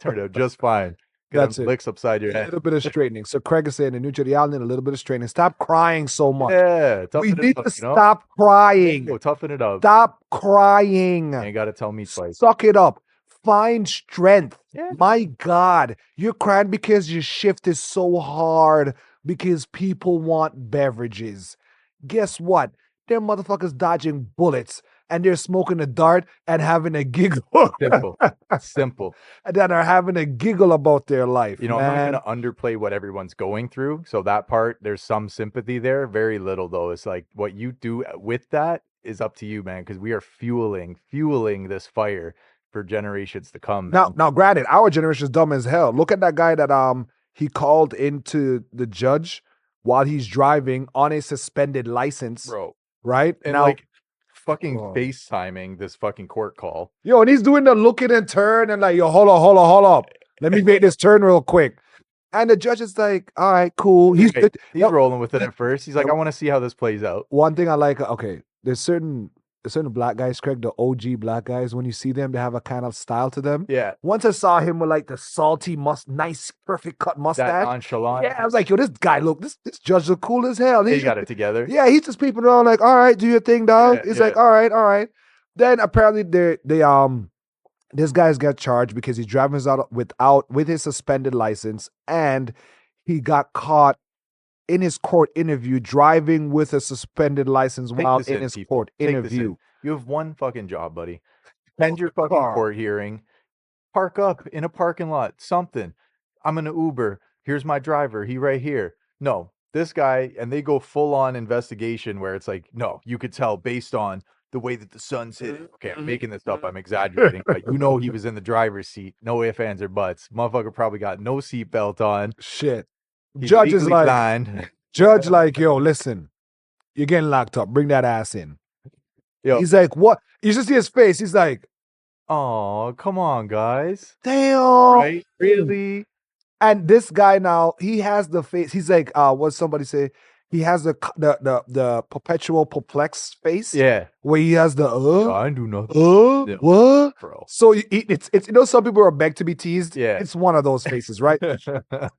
Turned out just fine. Get That's them it. licks upside your A head. little bit of straightening. So Craig is saying in New Jersey, y'all need a little bit of straightening. Stop crying so much. Yeah, We toughen need it up, to you know? stop crying. Yo, toughen it up. Stop crying. You ain't gotta tell me twice. Suck it up. Find strength. Yeah. My God, you're crying because your shift is so hard because people want beverages. Guess what? They're motherfuckers dodging bullets and they're smoking a dart and having a giggle. Simple. And then are having a giggle about their life. You know, man. I'm not going to underplay what everyone's going through. So that part, there's some sympathy there. Very little, though. It's like what you do with that is up to you, man, because we are fueling this fire for generations to come. Now, granted, our generation is dumb as hell. Look at that guy that he called into the judge while he's driving on a suspended license. Bro. Right? And now, like fucking FaceTiming this fucking court call. Yo, and he's doing the looking and turn and like, yo, hold up. Let me make this turn real quick. And the judge is like, all right, cool. He's rolling with it at first. He's like, I want to see how this plays out. One thing I like, okay, there's certain black guys, Craig, the OG black guys, when you see them, they have a kind of style to them. Yeah. Once I saw him with like the salty, nice, perfect cut mustache. That nonchalant. Yeah, I was like, yo, this guy this judge look cool as hell. He got it together. Yeah, he's just peeping around like, all right, do your thing, dog. He's like, all right. Then apparently this guy's got charged because he's driving with his suspended license, and he got caught in his court interview driving with a suspended license while in his court interview. You have one fucking job, buddy. Attend your fucking court hearing. Park up in a parking lot. Something. I'm in an Uber. Here's my driver. He right here. No, this guy, and they go full on investigation where it's like, no, you could tell based on the way that the sun's hitting. Okay, I'm making this up. I'm exaggerating, but you know he was in the driver's seat. No ifs, ands, or buts. Motherfucker probably got no seatbelt on. Shit. He's Judge is like, blind. Judge like, yo, listen, you're getting locked up. Bring that ass in. Yo. He's like, what? You should see his face. He's like, oh, come on, guys. Damn. Right? Really? And this guy now, he has the face. He's like, what somebody say? He has the perpetual perplexed face. Yeah. Where he has the I do nothing. Yeah. What? Bro. So it's you know, some people are begged to be teased. Yeah. It's one of those faces, right?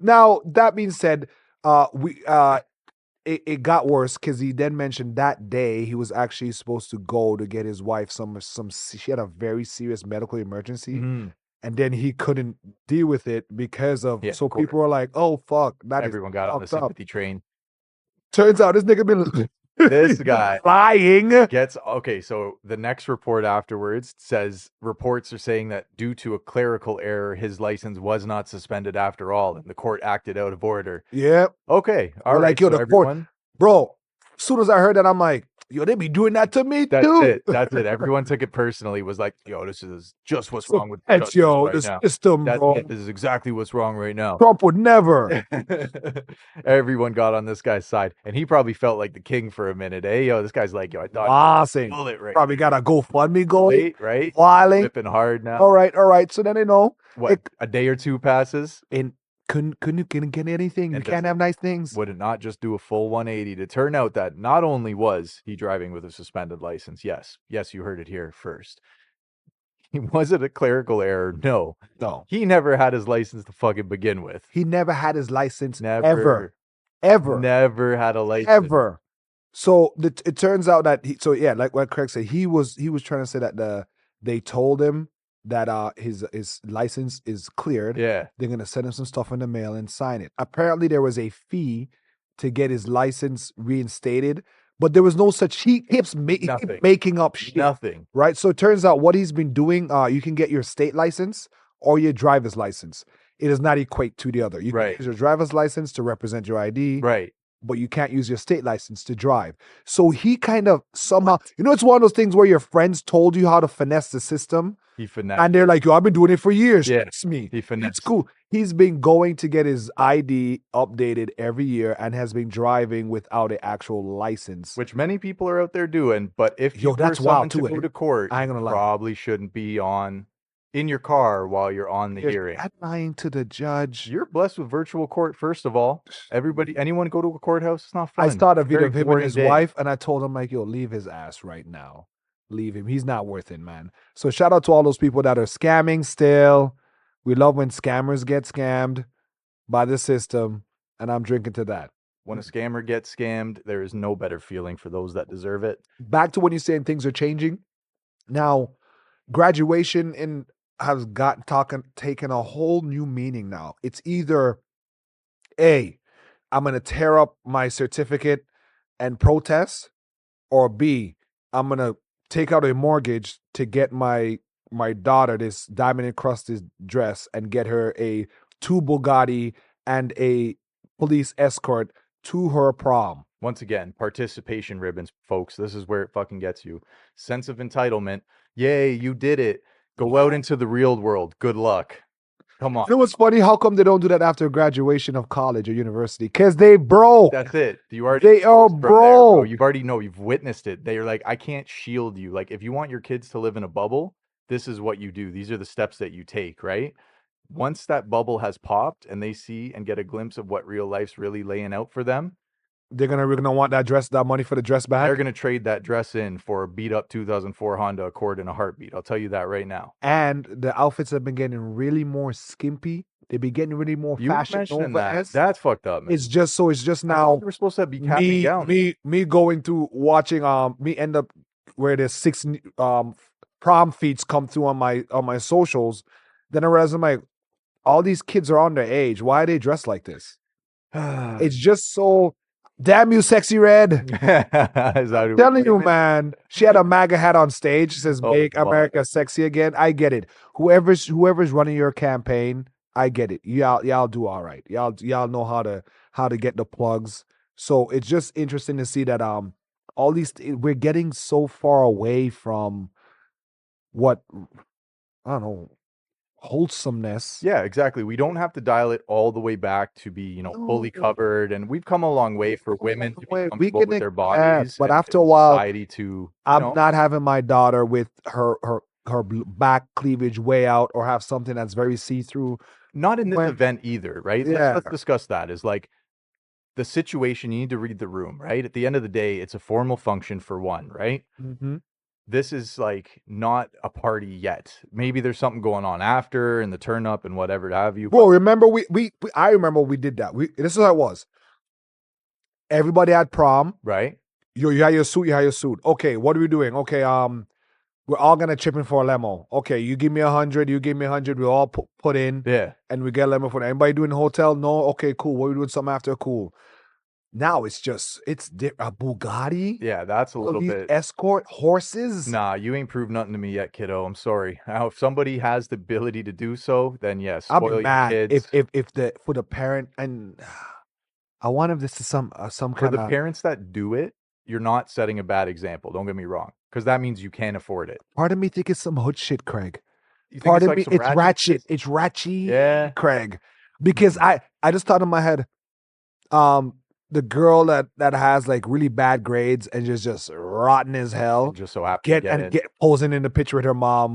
Now, that being said, it got worse because he then mentioned that day he was actually supposed to go to get his wife she had a very serious medical emergency. Mm-hmm. And then he couldn't deal with it because of of people were like, oh fuck, everyone got on the sympathy train. Turns out this nigga been this guy lying. Okay, so the next report afterwards says reports are saying that due to a clerical error, his license was not suspended after all, and the court acted out of order. Yep. Okay. All right. Like, yo, so the court, bro. As soon as I heard that, I'm like, yo, they be doing that to me too. That's it. Everyone took it personally. Was like, yo, this is just what's wrong with this now. system, bro. This is exactly what's wrong right now. Trump would never. Everyone got on this guy's side, and he probably felt like the king for a minute. Hey, yo, this guy's like, yo, I thought bullet right. Probably got a GoFundMe going, right? Wilding, whipping hard now. All right. So then they know a day or two passes, and couldn't get anything. You can't have nice things. Would it not just do a full 180 to turn out that not only was he driving with a suspended license? Yes, you heard it here first. Was it a clerical error? No. He never had his license to fucking begin with. He never had his license ever. Never had a license ever. So it turns out that like what Craig said, he was trying to say that they told him that his license is cleared. Yeah. They're gonna send him some stuff in the mail and sign it. Apparently there was a fee to get his license reinstated, but there was no such. He keeps Nothing. making up shit, Nothing. right? So it turns out what he's been doing. You can get your state license or your driver's license. It does not equate to the other. You can Right. use your driver's license to represent your ID, Right. but you can't use your state license to drive. So he kind of somehow, it's one of those things where your friends told you how to finesse the system, He finessed. and they're like, "Yo, I've been doing it for years. Yeah, Trust me." he It's finessed. cool. He's been going to get his ID updated every year and has been driving without an actual license. Which many people are out there doing. But if Yo, you were that's someone wild to too. go to court, I ain't you gonna lie. probably shouldn't be in your car while you're on the You're hearing. lying to the judge. You're blessed with virtual court, first of all. Anyone go to a courthouse? It's not fun. I saw the It's a video very of him and boring his day. wife, and I told him, like, yo, leave his ass right now. Leave him. He's not worth it, man. So shout out to all those people that are scamming still. We love when scammers get scammed by the system, and I'm drinking to that. When a scammer gets scammed, there is no better feeling for those that deserve it. Back to when you're saying things are changing. Now, graduation has taken a whole new meaning now. It's either A, I'm gonna tear up my certificate and protest, or B, I'm gonna take out a mortgage to get my daughter this diamond encrusted dress and get her a 2 Bugatti and a police escort to her prom. Once again, participation ribbons, folks. This is where it fucking gets you. Sense of entitlement. Yay, you did it. Go out into the real world. Good luck. Come on. You know what's funny? How come they don't do that after graduation of college or university? Because they broke. That's it. They are broke. You've already you've witnessed it. They're like, I can't shield you. Like, if you want your kids to live in a bubble, this is what you do. These are the steps that you take, right? Once that bubble has popped and they see and get a glimpse of what real life's really laying out for them, we're gonna want that money for the dress back. They're gonna trade that dress in for a beat up 2004 Honda Accord in a heartbeat. I'll tell you that right now. And the outfits have been getting really more skimpy. They've been getting really more fashion over. That's fucked up, man. It's just now. We're supposed to be cap and gown. Me going through watching me end up where there's 6 prom feeds come through on my socials. Then I realize I'm like, all these kids are on their age. Why are they dressed like this? It's just so. Damn you, Sexy Red. I'm telling you, man. She had a MAGA hat on stage. She says, make America sexy again. I get it. Whoever's running your campaign, I get it. Y'all do all right. Y'all know how to get the plugs. So it's just interesting to see that all these we're getting so far away from what, I don't know, wholesomeness. Yeah, exactly. We don't have to dial it all the way back to be, fully covered, and we've come a long way for women to be comfortable with their bodies. But after a while, I'm not having my daughter with her back cleavage way out or have something that's very see-through. Not in this event either, right? Yeah. Let's discuss that. Is like the situation, you need to read the room, right? At the end of the day, it's a formal function for one, right? Mm-hmm. This is like not a party yet. Maybe there's something going on after and the turn up and whatever have you. Bro, remember I remember we did that. This is how it was. Everybody had prom. Right. You had your suit, Okay, what are we doing? Okay, we're all gonna chip in for a limo. Okay, you give me 100, you give me 100, we all put in. Yeah. And we get a limo for anybody doing the hotel? No, okay, cool. What are we doing something after? Cool. Now it's a Bugatti. Yeah, that's a little bit escort horses. Nah, you ain't proved nothing to me yet, kiddo. I'm sorry. Now, if somebody has the ability to do so, then yes, I'll be mad if for the parent, and I wonder if this is some kind of for the parents that do it. You're not setting a bad example. Don't get me wrong, because that means you can't afford it. Part of me think it's some hood shit, Craig. Part of me, it's ratchet. It's ratchet, yeah, Craig. Because I just thought in my head, the girl that has like really bad grades and just rotten as hell, just so happy get posing in the picture with her mom,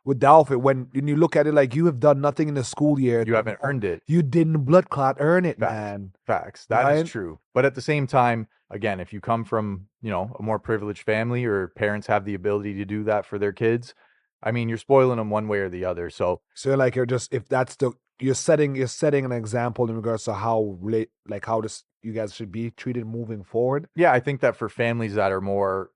with the outfit. When you look at it, like, you have done nothing in the school year. You haven't earned it. You didn't blood clot earn it, man. Facts. That is true. But at the same time, again, if you come from a more privileged family or parents have the ability to do that for their kids, I mean, you're spoiling them one way or the other. So like you're setting an example in regards to how you guys should be treated moving forward. Yeah, I think that for families that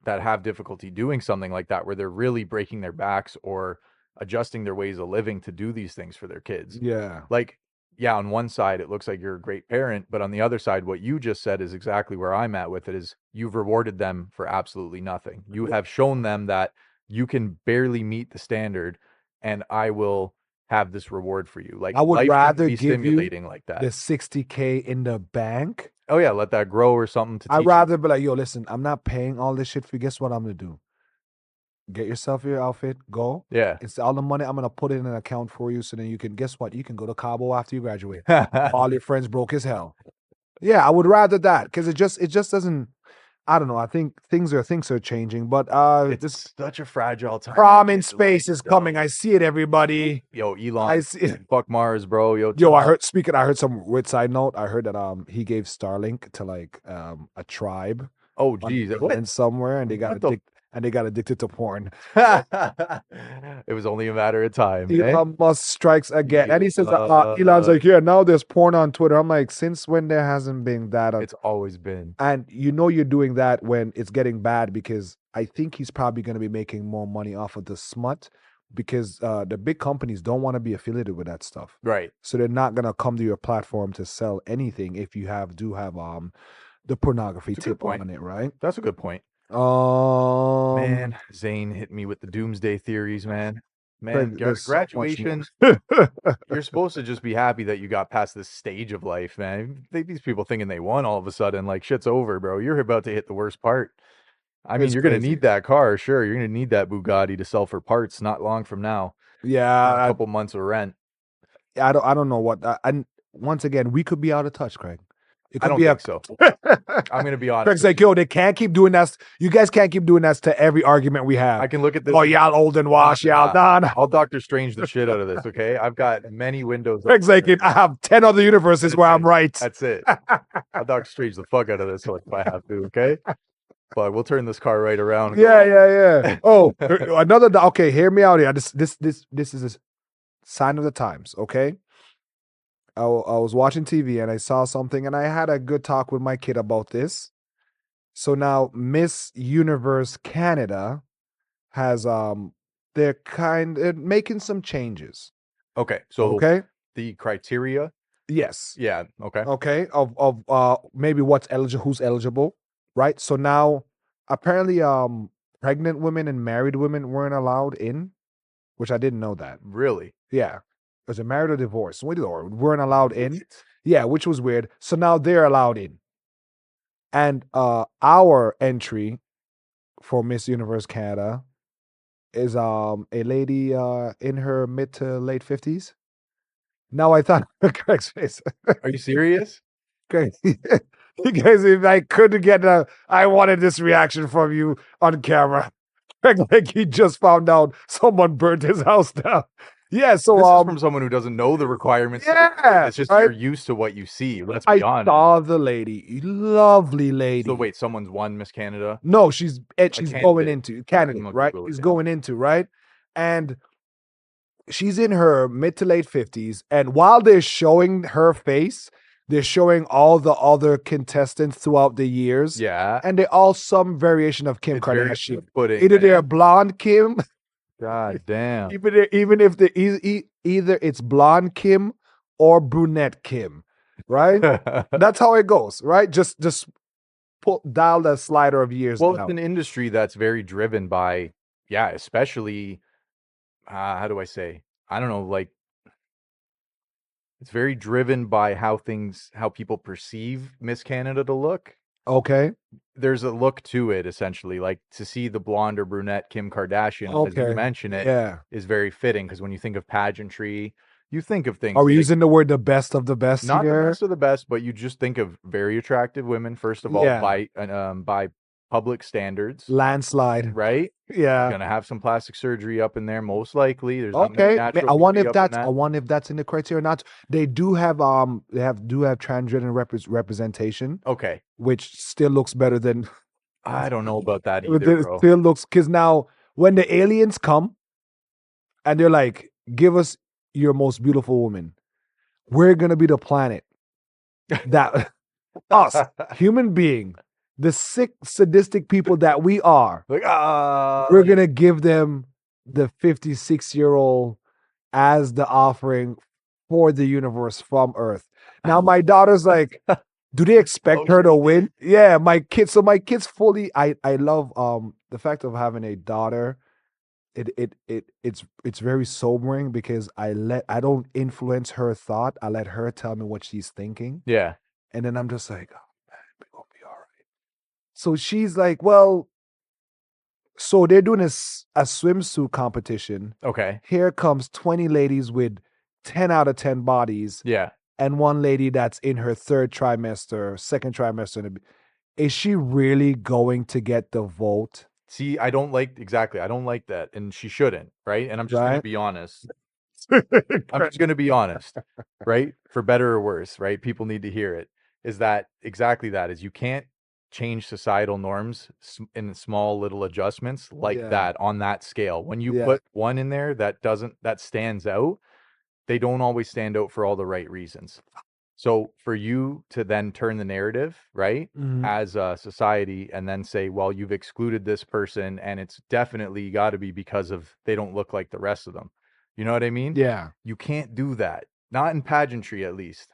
have difficulty doing something like that, where they're really breaking their backs or adjusting their ways of living to do these things for their kids. Yeah. Like, yeah, on one side, it looks like you're a great parent, but on the other side, what you just said is exactly where I'm at with it is you've rewarded them for absolutely nothing. You have shown them that you can barely meet the standard, and I will have this reward for you. Like I would life shouldn't rather be give you stimulating like that. the 60K in the bank. Oh yeah, let that grow or something to I'd teach rather be like, yo, listen, I'm not paying all this shit for you. Guess what I'm gonna do? Get yourself your outfit, go. you. Yeah. It's all the money I'm gonna put in an account for you, so then you can guess what? You can go to Cabo after you graduate. All your friends broke as hell. Yeah, I would rather that because it just doesn't. I don't know. I think things are changing, but It's this such a fragile time. prom in space is coming. I see it, everybody. Yo, I Elon, see it. fuck Mars, bro. Yo, I chill. heard some weird side note. I heard that he gave Starlink to like a tribe Oh, on geez. the What? island somewhere, and What the they got addicted to porn. It was only a matter of time. Eh? Elon Musk strikes again, and he says, Elon's Uh, like, yeah, now there's porn on Twitter. I'm like, since when there hasn't been that on? It's always been. And you're doing that when it's getting bad because I think he's probably going to be making more money off of the smut because the big companies don't want to be affiliated with that stuff. Right. So they're not going to come to your platform to sell anything if you do have the pornography It's a good tip point. on it, right? That's a good point. Man, Zane hit me with the doomsday theories, man. Man, there's so much graduation, more. you're supposed to just be happy that you got past this stage of life, man. These people thinking they won all of a sudden, like shit's over, bro. You're about to hit the worst part. I mean, It's you're going to crazy. need that car, sure. You're going to need that Bugatti to sell for parts not long from now. A Yeah, couple months of rent. I don't know what. And once again, we could be out of touch, Craig. It I could don't be think so. I'm going to be honest. Craig's like, yo, they can't keep doing that. You guys can't keep doing that to every argument we have. I can look at this. Oh, y'all old and washed, y'all. Nah. I'll Doctor Strange the shit out of this, okay? I've got many windows. Craig's like, I have 10 other universes where I'm right. That's it. I'll Doctor Strange the fuck out of this if I have to, okay? But we'll turn this car right around. Yeah. Oh, another. Okay, hear me out here. This is a sign of the times. Okay. I was watching TV and I saw something and I had a good talk with my kid about this. So now Miss Universe Canada has they're making some changes. Okay. So okay, the criteria. Yes. Yeah. Okay. Okay. Of maybe who's eligible, right? So now apparently pregnant women and married women weren't allowed in, which I didn't know that. Really? Yeah. Was it married or divorced? Weren't allowed in. Yeah, which was weird. So now they're allowed in. And our entry for Miss Universe Canada is a lady in her mid to late 50s. Now I thought Craig's face. Are you serious? Craig, because if I couldn't get I wanted this reaction from you on camera. Craig, like he just found out someone burnt his house down. Yeah, so this is from someone who doesn't know the requirements. Yeah, it's just you're used to what you see. Let's be honest. I saw the lady, lovely lady. So wait, someone's won Miss Canada? No, she's going into Canada, right? She's going into right, and she's in her mid to late 50s. And while they're showing her face, they're showing all the other contestants throughout the years. Yeah, and they're all some variation of Kim Kardashian. Either they're blonde Kim. God damn. Even if either it's blonde Kim or brunette Kim, right? That's how it goes, right? Just dial the slider of years. Well, it's an industry that's very driven by, especially, how do I say? I don't know, like, it's very driven by how people perceive Miss Canada to look. Okay. There's a look to it, essentially. Like, to see the blonde or brunette Kim Kardashian, as you mention it, is very fitting. Because when you think of pageantry, you think of things. Are we using the word the best of the best? Not the best of the best, but you just think of very attractive women, first of all, by public standards. Landslide. Right? Yeah. You're gonna have some plastic surgery up in there, most likely. There's okay. I wonder if that's in the criteria or not. They do have transgender representation. Okay. Which still looks better than I don't know about that either, bro. It still looks, because now when the aliens come and they're like, give us your most beautiful woman, we're gonna be the planet that us human being, the sick, sadistic people that we are, like, we're going to give them the 56-year-old as the offering for the universe from Earth. Now my daughter's like, do they expect her to win? Yeah, my kids. So my kids fully. I love the fact of having a daughter. It's very sobering because I don't influence her thought. I let her tell me what she's thinking. Yeah. And then I'm just like, oh man, we're gonna be all right. So she's like, well, so they're doing a swimsuit competition. Okay. Here comes 20 ladies with 10 out of 10 bodies. Yeah. And one lady that's in her third trimester, second trimester. Is she really going to get the vote? See, I don't like that. And she shouldn't, right? And I'm just gonna Right? be honest. I'm just gonna be honest, right? For better or worse, right? People need to hear it. Is that exactly that? Is you can't change societal norms in small little adjustments like Yeah. that on that scale. When you Yeah. put one in there that stands out, they don't always stand out for all the right reasons. So for you to then turn the narrative, right, Mhm. as a society and then say, well, you've excluded this person and it's definitely got to be because of they don't look like the rest of them. You know what I mean? Yeah. You can't do that. Not in pageantry, at least.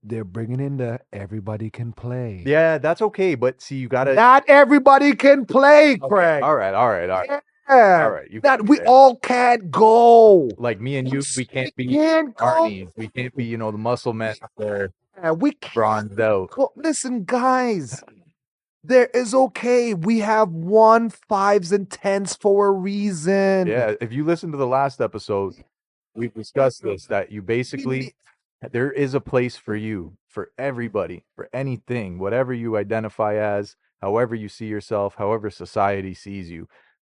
They're bringing in the everybody can play. Yeah, that's okay. But see, you got to. Not everybody can play, Craig. All right. Yeah. All right. That we all can't go. Like me and you, we can't be can't go. Arnie's. We can't be, the muscle men there We can't bronzed out. go. Listen, guys. There is okay. We have 1, 5s, and 10s for a reason. Yeah, if you listen to the last episode, we discussed this, that you basically, there is a place for you, for everybody, for anything, whatever you identify as, however you see yourself, however society sees you.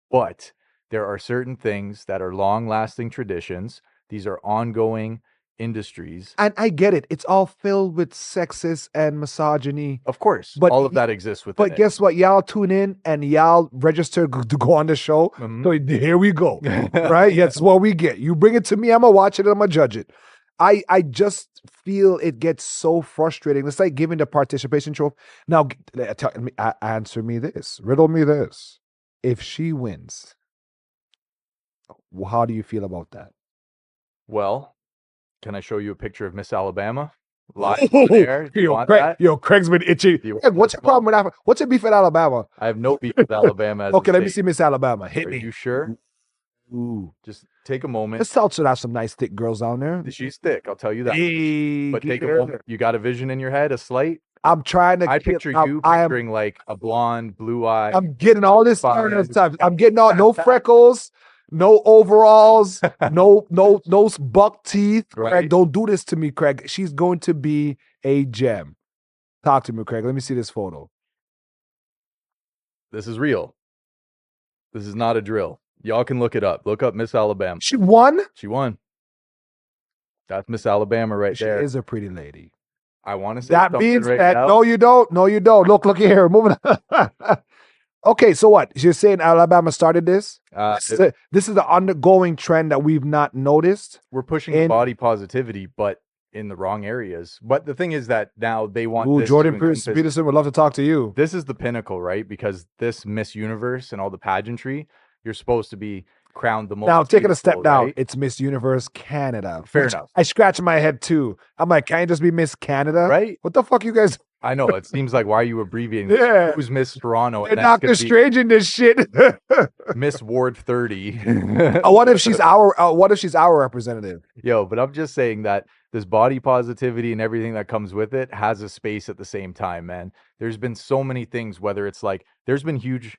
But there are certain things that are long-lasting traditions. These are ongoing industries. And I get it. It's all filled with sexist and misogyny. Of course, But all of that exists within But guess what? Y'all tune in and y'all register to go on the show. Mhm. So here we go. Right? That's what we get. You bring it to me, I'm going to watch it and I'm going to judge it. I just feel it gets so frustrating. It's like giving the participation trophy. Now, answer me this. Riddle me this. If she wins, how do you feel about that? Well, can I show you a picture of Miss Alabama? Live there. Do you want that? Craig's been itching. Craig, what's your problem with Alabama? What's your beef with Alabama? I have no beef with Alabama. Okay, let me see Miss Alabama. Hit me. Are you sure? Ooh. Just take a moment. Miss South should have some nice thick girls down there. She's thick, I'll tell you that. Hey, but take a moment. You got a vision in your head, a slight? I'm trying to. I picture you picturing like a blonde, blue eye. I'm getting all this stereotypes. I'm getting all no freckles, no overalls, no buck teeth. Right. Craig, don't do this to me, Craig. She's going to be a gem. Talk to me, Craig. Let me see this photo. This is real. This is not a drill. Y'all can look it up. Look up Miss Alabama. She won? She won. That's Miss Alabama right there. She is a pretty lady. I want to say that means right that now. No, you don't. No, you don't. Look here. Moving on. Okay, so what? You're saying Alabama started this? This is the undergoing trend that we've not noticed. We're pushing body positivity, but in the wrong areas. But the thing is that now they want this Jordan Peterson would love to talk to you. This is the pinnacle, right? Because this Miss Universe and all the pageantry, you're supposed to be crowned the most. Now, taking a step down, right? it's Miss Universe Canada. Fair enough. I scratch my head too. I'm like, can't you just be Miss Canada? Right? What the fuck you guys? I know. It seems like, why are you abbreviating? Yeah. Who's Miss Toronto? And Dr. Strange in this shit. Miss Ward 30. What if she's our representative? Yo, but I'm just saying that this body positivity and everything that comes with it has a space at the same time, man. There's been so many things, whether it's like, there's been huge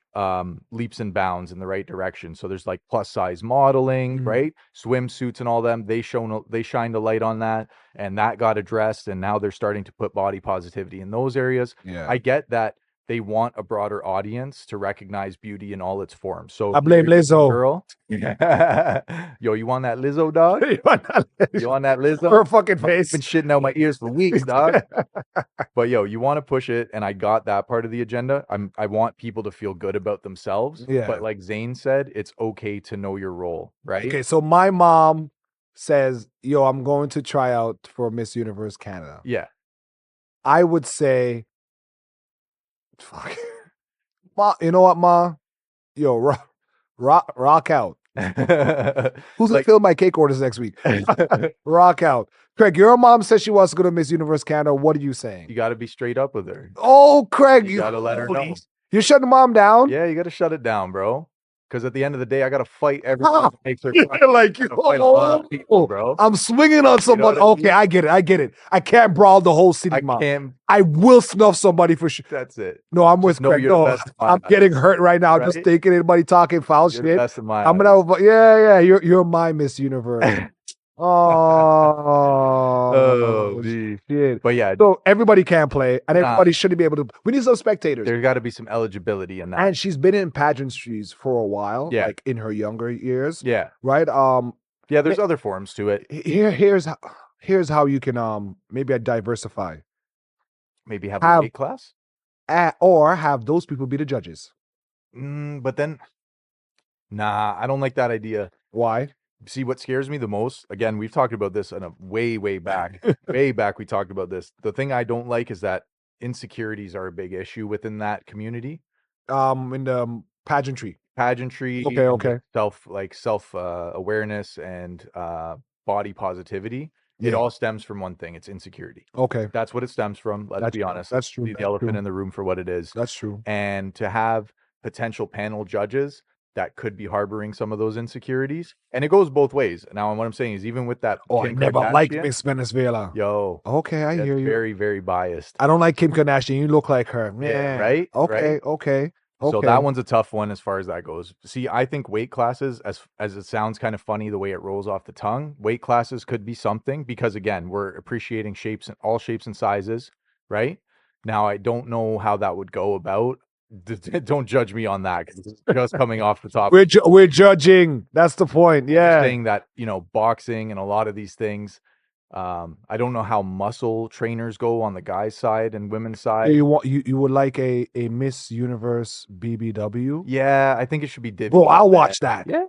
leaps and bounds in the right direction. So there's like plus size modeling, right? Swimsuits and all them. They shined a light on that, and that got addressed. And now they're starting to put body positivity in those areas. Yeah. I get that they want a broader audience to recognize beauty in all its forms. So I blame Lizzo. Girl. Yo, you want that Lizzo, dog? You want that Lizzo? Her fucking face. I've been shitting out my ears for weeks, dog. But yo, you want to push it, and I got that part of the agenda. I want people to feel good about themselves. Yeah. But like Zane said, it's okay to know your role, right? Okay, so my mom says, yo, I'm going to try out for Miss Universe Canada. Yeah. I would say, fuck. Ma, you know what, Ma? Yo, rock out. Who's gonna fill my cake orders next week? Rock out. Craig, your mom says she wants to go to Miss Universe Canada. What are you saying? You got to be straight up with her. Oh, Craig, You got to let her know. You're shutting mom down? Yeah, you got to shut it down, bro. Because at the end of the day, I got to fight everyone that makes her like you, fight a lot of people, bro. I'm swinging on someone. You know what I Okay, mean? I get it. I get it. I can't brawl the whole city, I mom. can't. I will snuff somebody for sure. That's it. No, I'm Just with know Craig. you're the No, best of my I'm eyes, getting hurt right now. right? Just thinking anybody talking foul You're the shit. best of my I'm eyes. gonna, yeah. You're my Miss Universe. Oh, geez. shit. But yeah, So everybody can play, and everybody shouldn't be able to. We need some spectators. there's got to be some eligibility in that. And she's been in pageantries for a while, Yeah. like in her younger years. Yeah. Right. Yeah, there's other forms to it. Here's how you can maybe diversify. Maybe have a weight class, or have those people be the judges. But then, nah, I don't like that idea. Why? See, what scares me the most, again, we've talked about this in a way back. Way back, we talked about this. The thing I don't like is that insecurities are a big issue within that community. In the pageantry. Okay. Self awareness and body positivity. Yeah. It all stems from one thing. It's insecurity. Okay. That's what it stems from. Let's be honest. That's true. Leave the elephant in the room for what it is. That's true. And to have potential panel judges that could be harboring some of those insecurities. And it goes both ways. Now, what I'm saying is even with that. Oh, I never liked Miss Venezuela. Yo. Okay, I hear you. Very, very biased. I don't like Kim Kardashian. You look like her. Yeah, right? Okay, right? okay. So that one's a tough one as far as that goes. See, I think weight classes, as it sounds kind of funny the way it rolls off the tongue, weight classes could be something because, again, we're appreciating all shapes and sizes, right? Now, I don't know how that would go about. Don't judge me on that because it's just coming off the top. We're judging. That's the point. Yeah. Saying that, boxing and a lot of these things, I don't know how muscle trainers go on the guys' side and women's side. You would like a Miss Universe BBW? Yeah, I think it should be divvied. Well, I'll watch that. Yeah,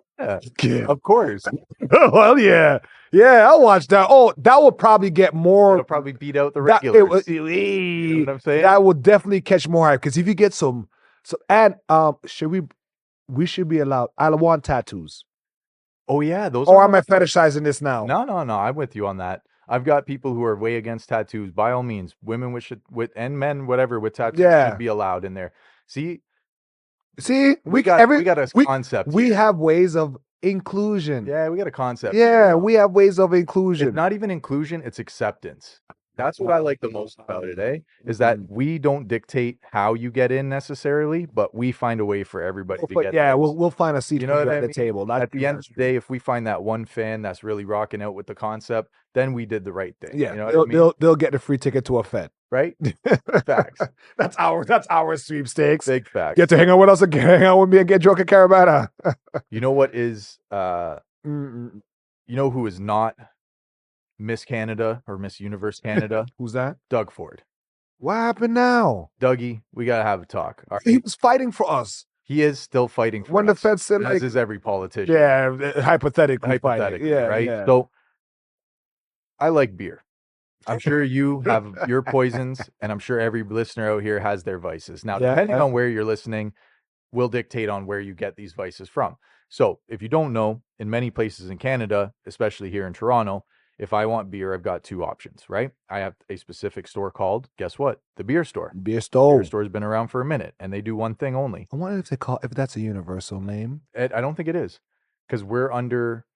of course. Well, yeah, I'll watch that. Oh, that will probably get more. It'll probably beat out the regulars. You know what I'm saying? That will definitely catch more hype because if you get some, and we should be allowed. I want tattoos. Oh yeah, those. Or am I fetishizing this now? No. I'm with you on that. I've got people who are way against tattoos. By all means, women and men, whatever, with tattoos should be allowed in there. See, we got a concept. We have ways of inclusion. Yeah, we got a concept. Yeah, we have ways of inclusion. It's not even inclusion; it's acceptance. That's what I like the most about it, is that we don't dictate how you get in necessarily, but we find a way for everybody to get. Yeah, we'll find a seat at the table. At the end of the day, if we find that one fan that's really rocking out with the concept, then we did the right thing. Yeah, you know what I mean? They'll get a free ticket to a Fed. Right? Facts. That's our sweepstakes. Big facts. Get to hang out with us and hang out with me and get drunk at Caravana. You know what is you know who is not Miss Canada or Miss Universe Canada? Who's that? Doug Ford. What happened now? Dougie, we gotta have a talk. Right. He was fighting for us. He is still fighting for us. When the Fed said, as is every politician. Yeah, hypothetically fighting. Yeah, right? Yeah. So I like beer. I'm sure you have your poisons, and I'm sure every listener out here has their vices. Now, depending on where you're listening, will dictate on where you get these vices from. So if you don't know, in many places in Canada, especially here in Toronto, if I want beer, I've got two options, right? I have a specific store called, guess what? The Beer Store. Beer Store. Beer Store's been around for a minute, and they do one thing only. I wonder if that's a universal name. I don't think it is, because we're under.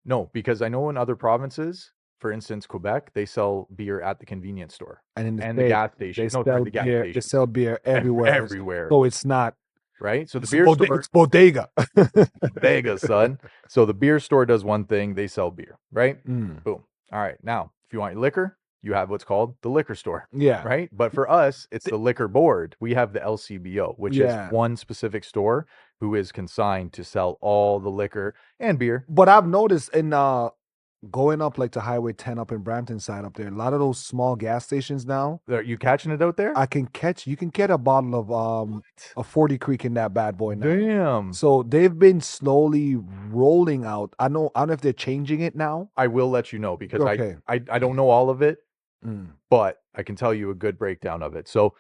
No, because I know in other provinces, for instance, Quebec, they sell beer at the convenience store and the gas station. They sell beer everywhere. Everywhere. So it's not. Right? So the beer store. It's bodega. Bodega, son. So the beer store does one thing. They sell beer, right? Mm. Boom. All right. Now, if you want your liquor, you have what's called the liquor store. Yeah. Right? But for us, it's the liquor board. We have the LCBO, which is one specific store who is consigned to sell all the liquor and beer. But I've noticed in going up like to Highway 10 up in Brampton side up there, a lot of those small gas stations now. Are you catching it out there? You can get a bottle of a 40 Creek in that bad boy now. Damn. So they've been slowly rolling out. I don't know if they're changing it now. I will let you know because I don't know all of it, but I can tell you a good breakdown of it. So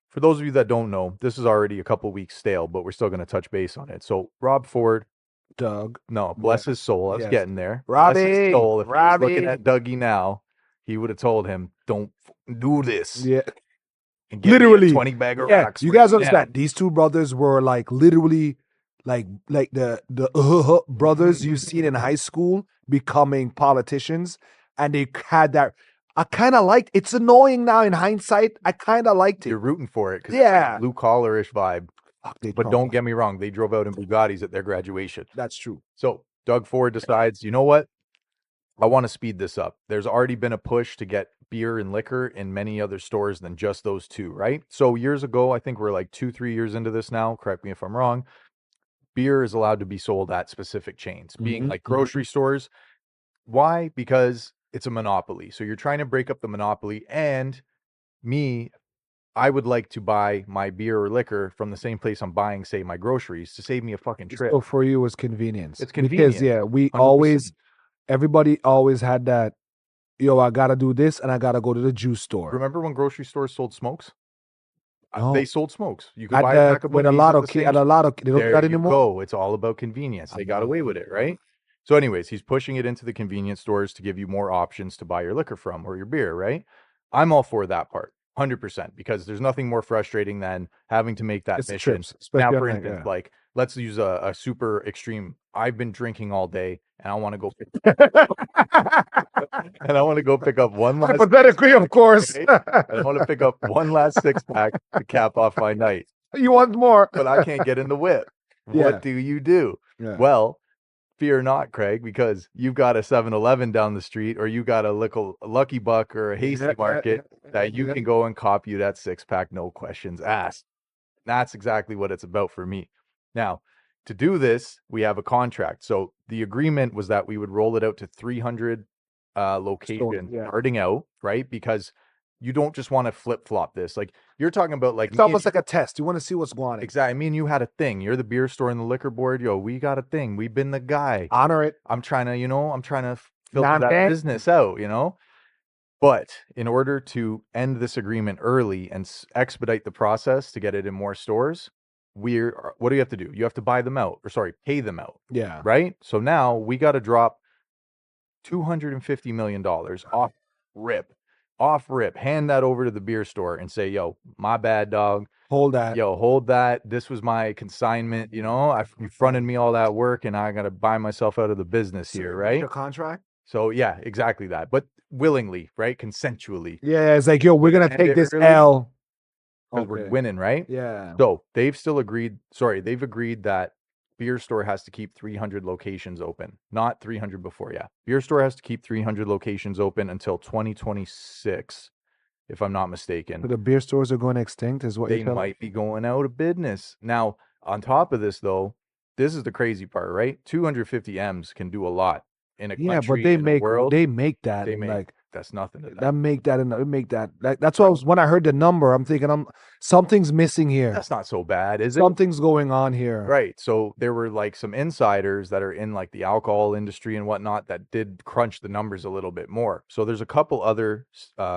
for those of you that don't know, this is already a couple weeks stale, but we're still going to touch base on it. So Rob Ford, Doug. No, bless his soul. I was getting there. Robbie. Bless his soul. If he's looking at Dougie now, he would have told him, "Don't do this." Yeah. And get me a Literally. 20 bag of Yeah. racks. You right guys now. understand? These two brothers were like literally like the brothers you've seen in high school becoming politicians, and they had that. I kind of liked. It's annoying now in hindsight. I kind of liked it. You're rooting for it because Yeah. blue collarish vibe. Fuck, they But drove don't off. get me wrong, they drove out in Bugattis at their graduation. That's true. So Doug Ford decides, you know what? I want to speed this up. There's already been a push to get beer and liquor in many other stores than just those two, right? So years ago, I think we're like 2-3 years into this now. Correct me if I'm wrong. Beer is allowed to be sold at specific chains, being like grocery stores. Why? Because it's a monopoly. So you're trying to break up the monopoly. And me, I would like to buy my beer or liquor from the same place I'm buying, say, my groceries to save me a fucking trip. So for you, it was convenience. It's Because convenient. we 100%. always, everybody always had that. Yo, I gotta do this, and I gotta go to the juice store. Remember when grocery stores sold smokes? No. They sold smokes. You could At buy a pack of with a boogies lot at of the same at a lot of they don't do There that you anymore. go. It's all about convenience. They got away with it, right? So anyways, he's pushing it into the convenience stores to give you more options to buy your liquor from or your beer, right? I'm all for that part, 100%, because there's nothing more frustrating than having to make that It's the mission. trips, especially Now, on for like, instance, yeah. like let's use a super extreme. I've been drinking all day and I want to go and I want to go pick up one last Hypothetically, of course. right? And I want to pick up one last 6-pack to cap off my night. You want more, But I can't get in the whip. Yeah. What do you do? Yeah. Well, fear not, Craig, because you've got a 7-Eleven down the street, or you got a Lucky Buck or a Hasty Market that you can go and cop you that 6-pack, no questions asked. That's exactly what it's about for me. Now, to do this, we have a contract. So the agreement was that we would roll it out to 300 locations starting out, right? Because you don't just want to flip-flop this. Like you're talking about like It's almost like a test. You want to see what's going on. exactly. Me and you had a thing. You're the beer store and the liquor board. Yo, we got a thing. We've been the guy. Honor it. I'm trying to filter that business out, But in order to end this agreement early and expedite the process to get it in more stores, what do you have to do? You have to buy them out, or pay them out. Yeah. Right? So now we got to drop $250 million off rip. Hand that over to the beer store and say, yo, my bad, dog. Hold that. Yo, hold that. This was my consignment. You fronted me all that work and I got to buy myself out of the business here, right? Your contract. So yeah, exactly that. But willingly, right? Consensually. Yeah, it's like, yo, we're gonna take this early L because we're winning, right? Yeah. So they've agreed that beer store has to keep 300 locations open, not 300 before. Yeah. Beer store has to keep 300 locations open until 2026, if I'm not mistaken. So the beer stores are going extinct, is what they might be going out of business. Now, on top of this, though, this is the crazy part, right? 250 M's can do a lot in a country, but they in make a world. they make that They and make like that's nothing to that that. make that and make that. That's why when I heard the number, I'm thinking something's missing here. That's not so bad, is it? Something's going on here. Right. So there were like some insiders that are in like the alcohol industry and whatnot that did crunch the numbers a little bit more. So there's a couple other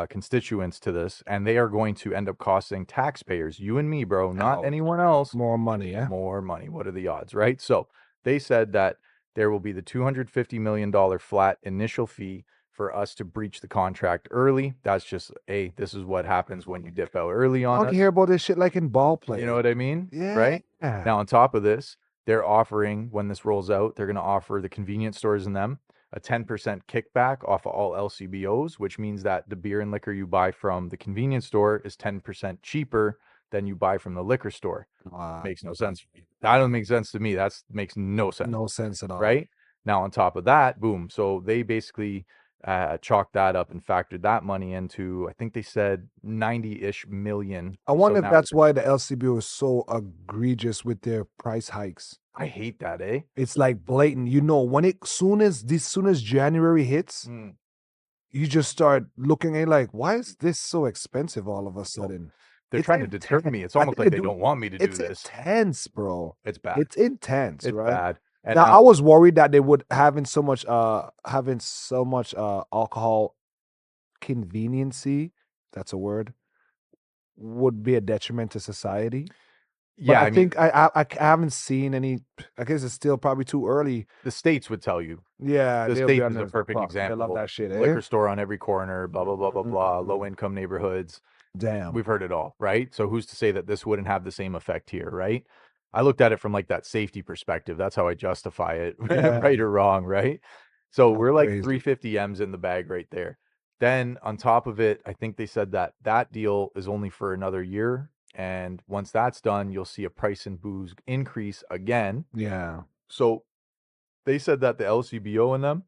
constituents to this, and they are going to end up costing taxpayers, you and me, bro, not anyone else, more money. Yeah. more money. What are the odds, right? So they said that there will be the $250 million flat initial fee for us to breach the contract early. That's just this is what happens when you dip out early on I don't hear about this shit like in ball play. You know what I mean? Yeah. Right? Now, on top of this, they're offering, when this rolls out, they're going to offer the convenience stores in them a 10% kickback off of all LCBOs, which means that the beer and liquor you buy from the convenience store is 10% cheaper than you buy from the liquor store. Makes no sense. That doesn't make sense to me. That makes no sense. No sense at all. Right? Now, on top of that, boom. So they basically chalked that up and factored that money into, I think they said 90-ish million. I wonder if that's why the LCBO is so egregious with their price hikes. I hate that, eh? It's like blatant. When soon as January hits, you just start looking at it like, why is this so expensive all of a sudden? They're trying to deter me. It's almost like they don't want me to do this. It's intense, bro. It's bad. It's intense, It's right? bad. And now, I was worried that they would having so much alcohol conveniency, that's a word, would be a detriment to society. But Yeah, I I mean, think I haven't seen any. I guess it's still probably too early. the states would tell you. Yeah, The they'll be states on is a the perfect fuck. They love example. that shit, eh? Liquor store on every corner, blah blah blah blah blah. Mm-mm-mm. Low income neighborhoods. Damn. We've heard it all, right? So who's to say that this wouldn't have the same effect here, right? I looked at it from like that safety perspective. That's how I justify it, Yeah, right or wrong, right? So that's we're like crazy. 350 M's in the bag right there. Then on top of it, I think they said that that deal is only for another year. And once that's done, you'll see a price and booze increase again. Yeah, So they said that the LCBO in them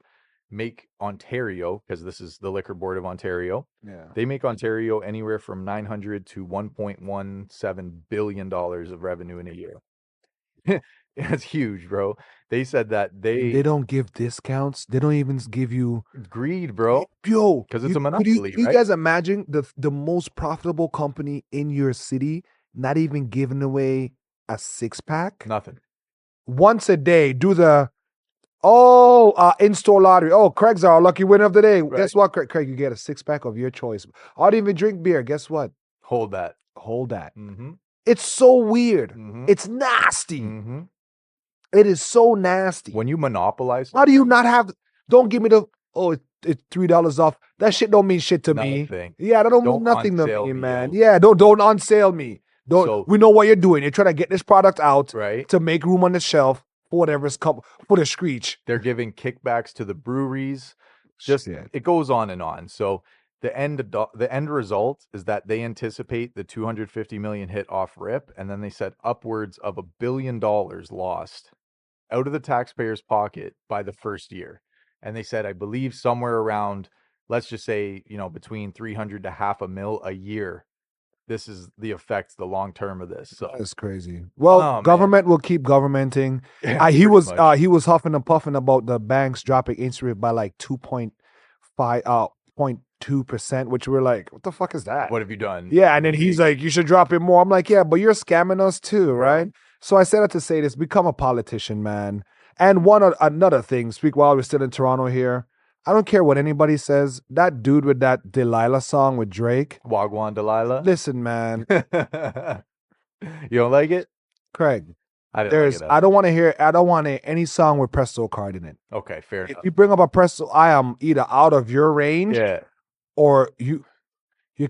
make Ontario, because this is the Liquor Board of Ontario, yeah. they make Ontario anywhere from 900 to $1.17 billion of revenue in a year. That's huge, bro. They said that And they they don't give discounts. They don't even give you. greed, bro, Yo, because it's a you monopoly, you right? guys imagine the most profitable company in your city not even giving away a 6-pack Nothing. once a day? Do the in-store lottery. Oh, Craig's our lucky winner of the day. Right. Guess what, Craig? You get a 6-pack of your choice. I don't even drink beer. Guess what? Hold that. Hold that. Mm-hmm. It's so weird. Mm-hmm. It's nasty. Mm-hmm. It is so nasty. When you monopolize, How do you not have? Don't give me the it's $3 off. That shit don't mean shit to me. nothing. Yeah, that don't mean Don't nothing to on-sale me, me, man. yo. Yeah, don't on sale me. Don't. So, We know what you're doing. You're trying to get this product out right? to make room on the shelf for whatever's come for the screech. They're giving kickbacks to the breweries. Just Shit. it goes on and on. So the end result is that they anticipate the 250 million hit off rip, and then they said upwards of $1 billion lost out of the taxpayer's pocket by the first year. And they said, I believe somewhere around, let's just say, between 300 to half a mil a year. This is the effect, the long term of this. So, That's crazy. Well, oh man, government will keep governmenting. yeah, He pretty much. he was huffing and puffing about the banks dropping interest rate by like 2.5 0.2%, which we're like, what the fuck is that? What have you done? Yeah, and then he's like, you should drop it more. I'm like, yeah, but you're scamming us too, right? So I said that to say this: become a politician, man. And another thing, speak while we're still in Toronto here. I don't care what anybody says. That dude with that Delilah song with Drake. Wagwan Delilah. Listen, man, You don't like it? Craig. I didn't like it. I don't want to hear. I don't want any song with Presto card in it. Okay, fair If enough. you bring up a Presto, I am either out of your range, Yeah, or you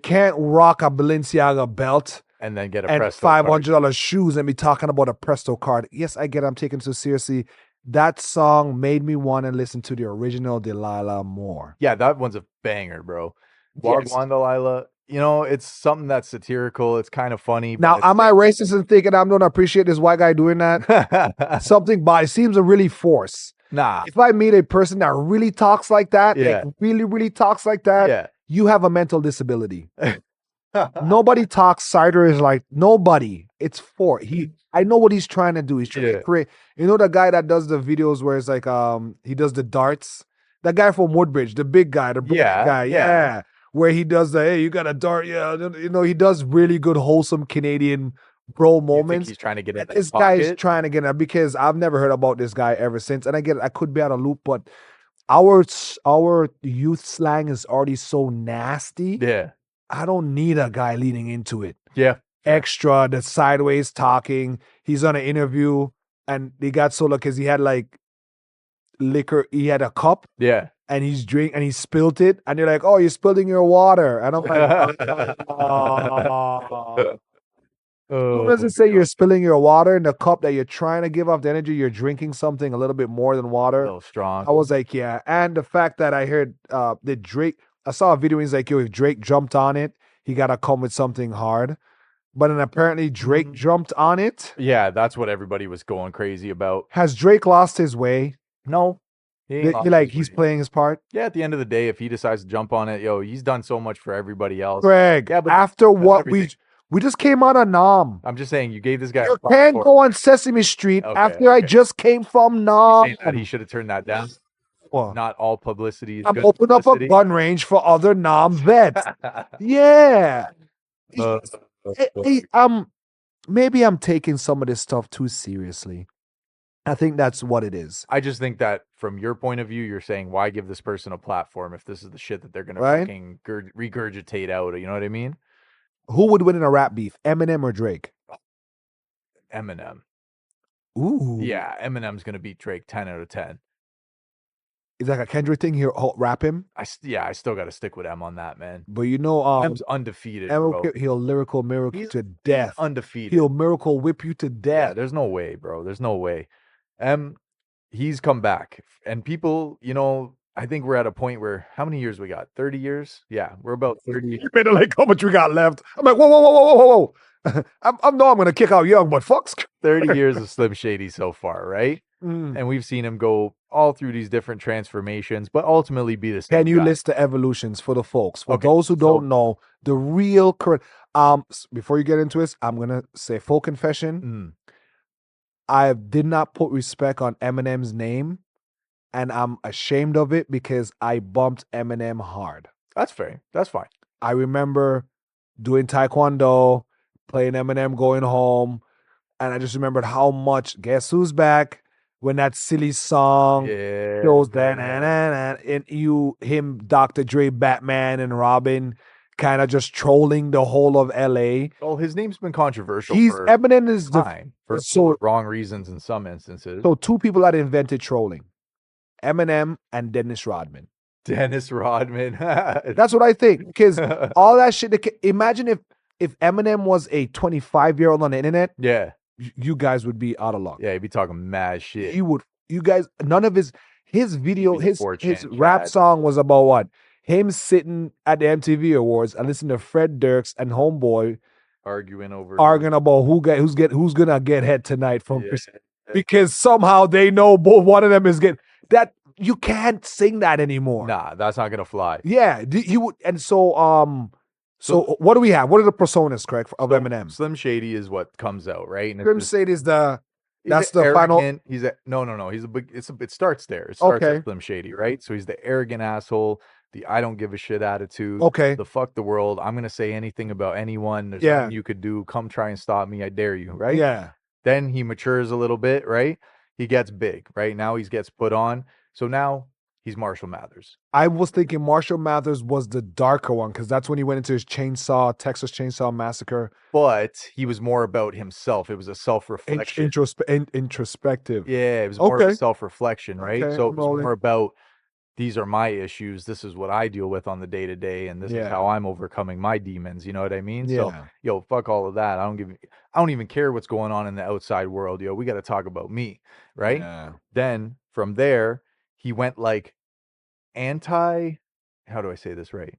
can't rock a Balenciaga belt and then get a and Presto card. $500 shoes and be talking about a Presto card. Yes, I get it. I'm taking it so seriously. That song made me want to listen to the original Delilah more. Yeah, that one's a banger, bro. Yes. Wagwan Delilah. It's something that's satirical. It's kind of funny. Now, am I racist and thinking I'm going to appreciate this white guy doing that? Something, but it seems to really force. Nah. If I meet a person that really talks like that, Yeah. like really, really talks like that, Yeah. you have a mental disability. Nobody talks cider is like nobody. It's for I know what he's trying to do. He's trying to create. You know the guy that does the videos where it's like he does the darts. That guy from Woodbridge, the big guy, the British guy, yeah. Where he does the hey, you got a dart, yeah. He does really good, wholesome Canadian bro moments. He's trying to get in this guy is trying to get it because I've never heard about this guy ever since. And I could be out of loop, but our youth slang is already so nasty. Yeah. I don't need a guy leaning into it. Yeah. Extra, the sideways talking. He's on an interview and they got so lucky because he had like liquor. He had a cup. Yeah. And he's and he spilled it. And you're like, oh, you're spilling your water. And I'm like, who does it say you're spilling your water in the cup that you're trying to give off the energy? You're drinking something a little bit more than water. A little strong. I was like, yeah. And the fact that I heard that Drake, I saw a video. He's like, yo, if Drake jumped on it, he got to come with something hard. But then apparently Drake jumped on it. Yeah, that's what everybody was going crazy about. Has Drake lost his way? No. He's playing his part? Yeah, at the end of the day, if he decides to jump on it, he's done so much for everybody else. Greg, yeah, but after what we just came out of Nam. I'm just saying, you gave this guy. You can't go on Sesame Street after I just came from Nam. That he should have turned that down. Well, not all publicity is I'm good opening up publicity. a gun range for other Nam vets. Yeah. Maybe I'm taking some of this stuff too seriously. I think that's what it is. I just think that from your point of view, you're saying, why give this person a platform if this is the shit that they're going to fucking regurgitate out? You know what I mean? Who would win in a rap beef, Eminem or Drake? Eminem. Ooh. Yeah, Eminem's gonna beat Drake 10 out of 10. Is that a Kendrick thing? He'll rap him? I still got to stick with M on that, man. But you know, M's undefeated, bro. he'll lyrical miracle He's to death. undefeated. He'll miracle whip you to Yeah, death. there's no way, bro. There's no way. M, he's come back, and people, you know, I think we're at a point where how many years we got? 30 years? Yeah, we're about 30. You better like how much we got left. I'm like, whoa, whoa, whoa, whoa, whoa, whoa. I'm gonna kick out Young, but fucks. 30 years of Slim Shady so far, right? Mm. And we've seen him go all through these different transformations, but ultimately be the same Can you guy. list the evolutions for the folks? For Okay, those who don't know, the real current. Before you get into this, I'm gonna say full confession. I did not put respect on Eminem's name, and I'm ashamed of it because I bumped Eminem hard. That's fair. That's fine. I remember doing taekwondo, playing Eminem, going home, and I just remembered how much Guess Who's Back when that silly song goes that and him, Dr. Dre, Batman, and Robin kind of just trolling the whole of LA. Well, his name's been controversial. Eminem is for wrong reasons in some instances. So two people that invented trolling: Eminem and Dennis Rodman. Dennis Rodman. That's what I think. Because all that shit. Imagine if Eminem was a 25-year-old on the internet. Yeah. You guys would be out of luck. Yeah, he'd be talking mad shit. He would. You guys. None of his video, his rap song was about what? Him sitting at the MTV Awards and listening to Fred Durst and Homeboy arguing about who's gonna get head tonight from Chris, because somehow they know both one of them is getting that. You can't sing that anymore. Nah, that's not gonna fly. Yeah, he would. And so so what do we have? What are the personas, Craig, of Eminem? Slim Shady is what comes out, right? And Slim Shady is the final. He's a no. He's a big. It starts there. It starts at Slim Shady, right? So he's the arrogant asshole, the I don't give a shit attitude. Okay. The fuck the world. I'm gonna say anything about anyone. There's nothing you could do. Come try and stop me. I dare you, right? Yeah. Then he matures a little bit, right? He gets big, right? Now he gets put on. So now he's Marshall Mathers. I was thinking Marshall Mathers was the darker one because that's when he went into his Texas Chainsaw Massacre. But he was more about himself. It was a self-reflection. Introspective. Yeah, it was more of a self-reflection, right? Okay, so it was more about these are my issues. This is what I deal with on the day-to-day, and this is how I'm overcoming my demons. You know what I mean? Yeah. So, yo, fuck all of that. I don't even care what's going on in the outside world. Yo, we got to talk about me, right? Yeah. Then from there, he went like how do I say this right?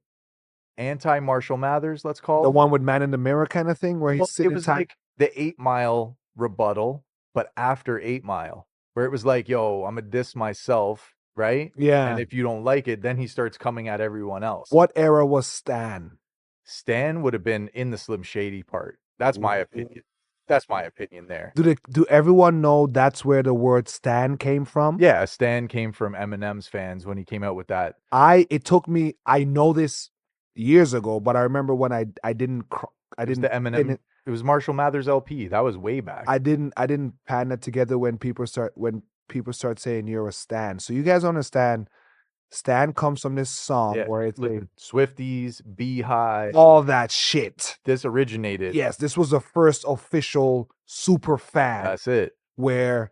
Anti-Marshall Mathers, let's call the one with Man in the Mirror kind of thing, where he's sitting. It was like the 8 Mile rebuttal, but after 8 Mile, where it was like, yo, I'm gonna diss myself, right? Yeah. And if you don't like it, then he starts coming at everyone else. What era was Stan? Stan would have been in the Slim Shady part. That's my opinion. That's my opinion there. Do everyone know that's where the word Stan came from? Yeah, Stan came from Eminem's fans when he came out with that. It took me, I know this years ago, but I remember when I didn't the Eminem. It was Marshall Mathers LP. That was way back. I didn't pan that together when people start saying you're a Stan. So you guys understand, Stan comes from this song where it's Swifties, Beehive, all that shit. This originated. Yes, this was the first official super fan. That's it. Where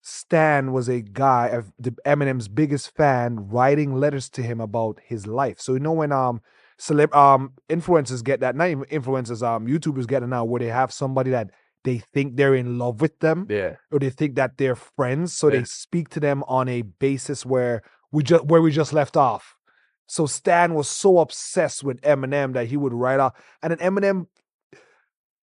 Stan was a guy of Eminem's biggest fan, writing letters to him about his life. So you know when influencers get that, not even influencers, YouTubers get it now, where they have somebody that they think they're in love with them, or they think that they're friends, so they speak to them on a basis where we just left off. So Stan was so obsessed with Eminem that he would write off, and then Eminem,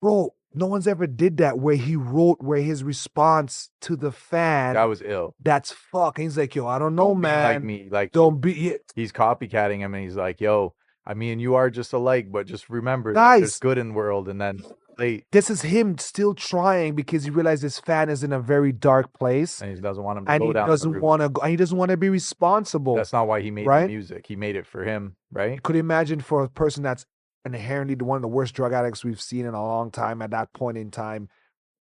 bro, no one's ever did that, where he wrote where his response to the fan. That was ill. That's fucking. He's like, yo, I don't know, don't man. Like me, like don't be it. He's copycatting him, and he's like, yo, I mean, you are just alike, but just remember, guys, there's good in the world, and then this is him still trying because he realized his fan is in a very dark place, and he doesn't want him to go down. And he doesn't want to be responsible. That's not why he made the music. He made it for him, right? You could imagine for a person that's inherently one of the worst drug addicts we've seen in a long time at that point in time,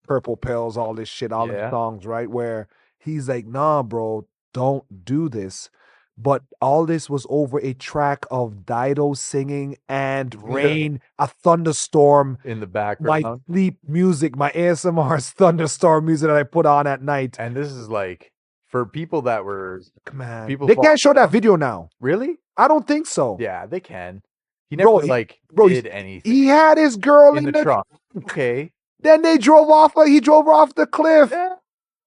purple pills, all this shit, all the songs, right? Where he's like, nah, bro, don't do this. but all this was over a track of Dido singing and rain, a thunderstorm. in the My background. sleep music, my ASMR thunderstorm music that I put on at night. And this is like for people that were Man, people they fall- can't show that video now. really? I don't think so. Yeah, they can. He Bro, never like bro, did anything He had his girl in the trunk. Okay. Then they drove off. He drove her off the cliff. Yeah,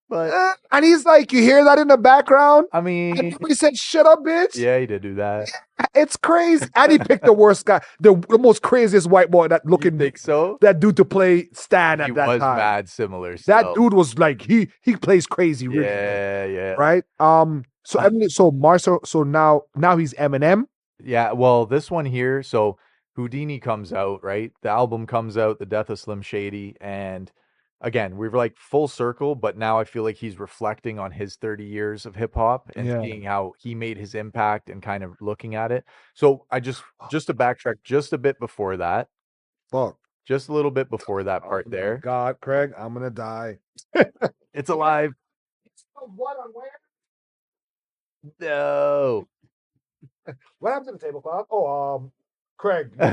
but And he's like, you hear that in the background? I And mean, he said, shut up, bitch. yeah, he did do that. It's crazy. And he picked the worst guy, the most craziest white boy that You looking think so? that dude to play Stan He at that was time. mad similar. That Still. dude was like, he plays crazy, really. Yeah. Right? So now he's Eminem. Yeah, well, this one here, so Houdini comes out, right? The album comes out, The Death of Slim Shady, and again, we're like full circle, but now I feel like he's reflecting on his 30 years of hip hop and Yeah. seeing how he made his impact and kind of looking at it. So I just to backtrack just a bit before that, Fuck. just a little bit before that part there. God, Craig, I'm gonna die. It's alive. What on where? No. What happened to the tablecloth? Oh, Craig. Go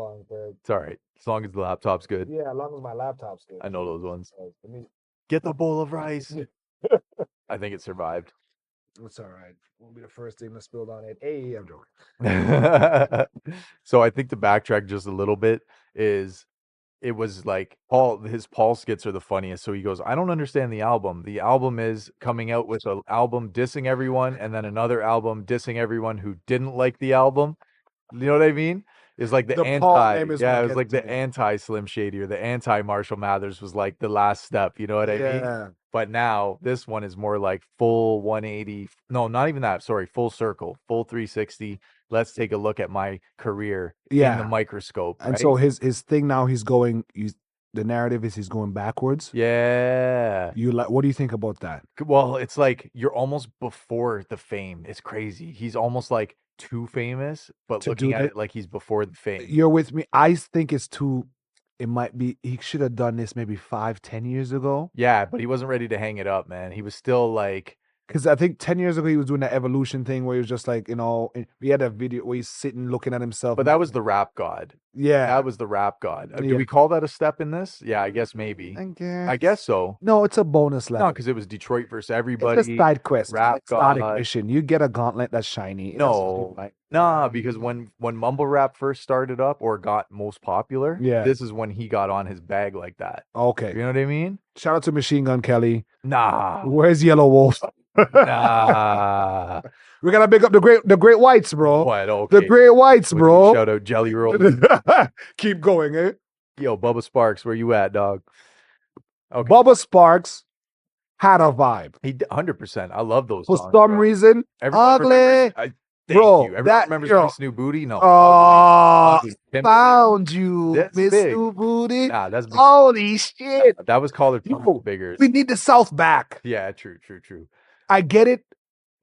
on, Craig. It's all right. As long as the laptop's good. Yeah, as long as my laptop's good. I know those ones. Let me. Get the bowl of rice. I think it survived. It's all right. Won't be the first thing that spilled on it. Hey, I'm joking. So I think to backtrack just a little bit is it was like his Paul skits are the funniest. So he goes, I don't understand the album. The album is coming out with an album dissing everyone and then another album dissing everyone who didn't like the album. You know what I mean? It's like the Paul name is yeah, what it was like gets the me. anti Slim Shady or the anti Marshall Mathers was like the last step. You know what I mean? Yeah. But now this one is more like full 180. No, not even that. Sorry, full circle, full 360. Let's take a look at my career in Yeah. the microscope. And right? so his thing now, the narrative is he's going backwards. Yeah. What do you think about that? Well, it's like you're almost before the fame. It's crazy. He's almost like too famous, but To looking do at that? it like he's before the fame. You're with me. I think it's too. It might be. He should have done this maybe 5-10 years ago. Yeah, but he wasn't ready to hang it up, man. He was still like, Because I think 10 years ago he was doing that evolution thing where he was just like, we had a video where he's sitting looking at himself. but that was the rap god. Yeah. That was the rap god. Yeah. Do we call that a step in this? Yeah, I guess maybe. I guess so. No, it's a bonus level. No, because it was Detroit versus It's everybody. a side quest. Rap It's not a god. mission. You get a gauntlet that's shiny. It No, doesn't nah, because when mumble rap first started up or got most popular, Yeah. this is when he got on his bag like that. Okay. You know what I mean? Shout out to Machine Gun Kelly. Nah, Where's Yellow Wolf? nah. We gotta pick up the great whites, bro. What? Okay. The great whites, Would you bro. Shout out Jelly Roll. Keep going, eh? Yo, Bubba Sparks, where you at, dog? Okay. Bubba Sparks had a vibe. He 100%. I love those For songs, some bro. reason, Everyone ugly. remembers- thank Bro, you. Everyone that- remembers yo. Miss New Booty? No. Oh, Ugly. Pimp. found you, That's Miss big. New Booty. Nah, that's big. Holy shit. That was called Yo, bigger. We need the South back. Yeah, true. I get it.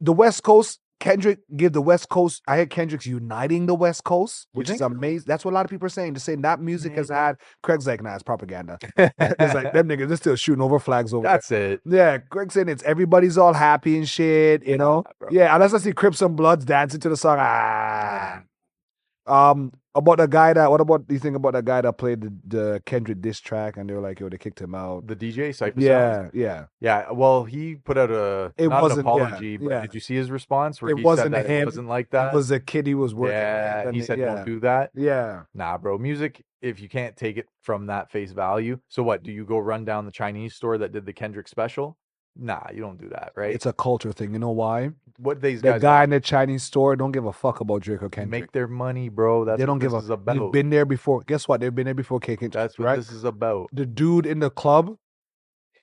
The West Coast, Kendrick give the West Coast. I heard Kendrick's uniting the West Coast, You which is think? amazing. That's what a lot of people are saying. They're saying that music has had. Craig's like, nah, it's propaganda. It's like them niggas, they're still shooting over flags over. That's it. Yeah, Craig saying it's everybody's all happy and shit, you know? bro. Yeah, unless I see Crips and Bloods dancing to the song. About the guy that, what about, do you think about that guy that played the Kendrick diss track and they were like, yo, they kicked him out? The DJ Cypress Sounds? Yeah. Yeah, well, he put out It not an wasn't- yeah, apology, but yeah. did you see his response where It he wasn't said that him. it wasn't like that? It was a kid he was working yeah, with. and he it- said yeah. don't do that. Yeah. Nah, bro, music, if you can't take it from that face value, so what, do you go run down the Chinese store that did the Kendrick special? Nah, you don't do that, right? It's a culture thing. You know why? What these The guys guy in the Chinese store don't give a fuck about Drake or Kendrick. make their money, bro. That's They don't what give this a is about. They've been there before. Guess what? They've been there before KK. That's what right? this is about. The dude in the club,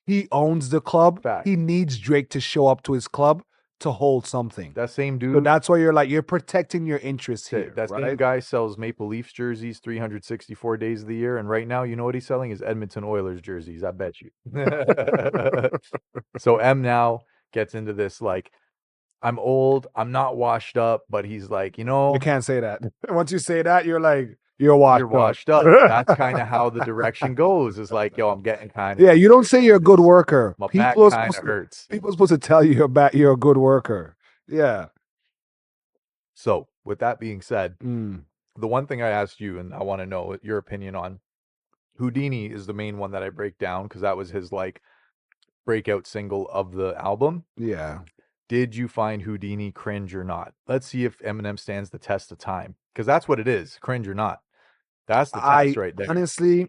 he owns the club. Fact. He needs Drake to show up to his club to hold something. That same dude. So that's why you're protecting your interests here. That same right? guy sells Maple Leafs jerseys 364 days of the year, and right now, you know what he's selling is Edmonton Oilers jerseys. I bet you. So M now gets into this like, I'm old, I'm not washed up, but he's like, You can't say that. Once you say that, you're you're you're washed up. That's kind of how the direction goes. Is like, yo, I'm getting kind of Yeah, you don't say you're a good worker. my back kind of hurts. People are supposed to tell you you're a good worker. Yeah. So, with that being said, Mm, the one thing I asked you, and I want to know your opinion on Houdini, is the main one that I break down because that was his like breakout single of the album. yeah. Did you find Houdini cringe or not? Let's see if Eminem stands the test of time because that's what it is, cringe or not. That's the test I right there. honestly,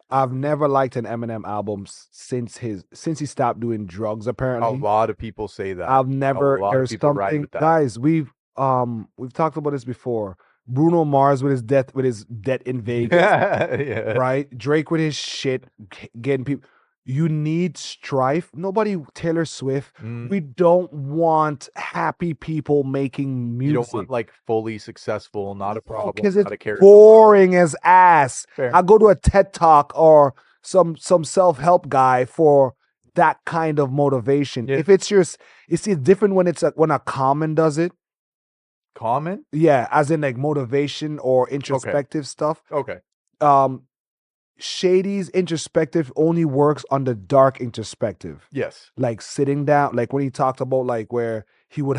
I've never liked an Eminem album since he stopped doing drugs. A Apparently, lot of people say that. I've A never. lot of There's people ride something, with that. guys. We've talked about this before. Bruno Mars with his death in Vegas, Yeah. right? Drake with his shit, getting people. You need strife. Nobody, Taylor Swift. Mm. We don't want happy people making music. You don't want like fully successful, not a problem. Because it's not a character. boring as ass. Fair. I go to a TED Talk or some self-help guy for that kind of motivation. Yeah. If it's yours, you see, it's different when when a Common does it. Common? Yeah, as in like motivation or introspective stuff. Okay. Shady's introspective only works on the dark introspective. Yes. Like sitting down, like when he talked about like where he would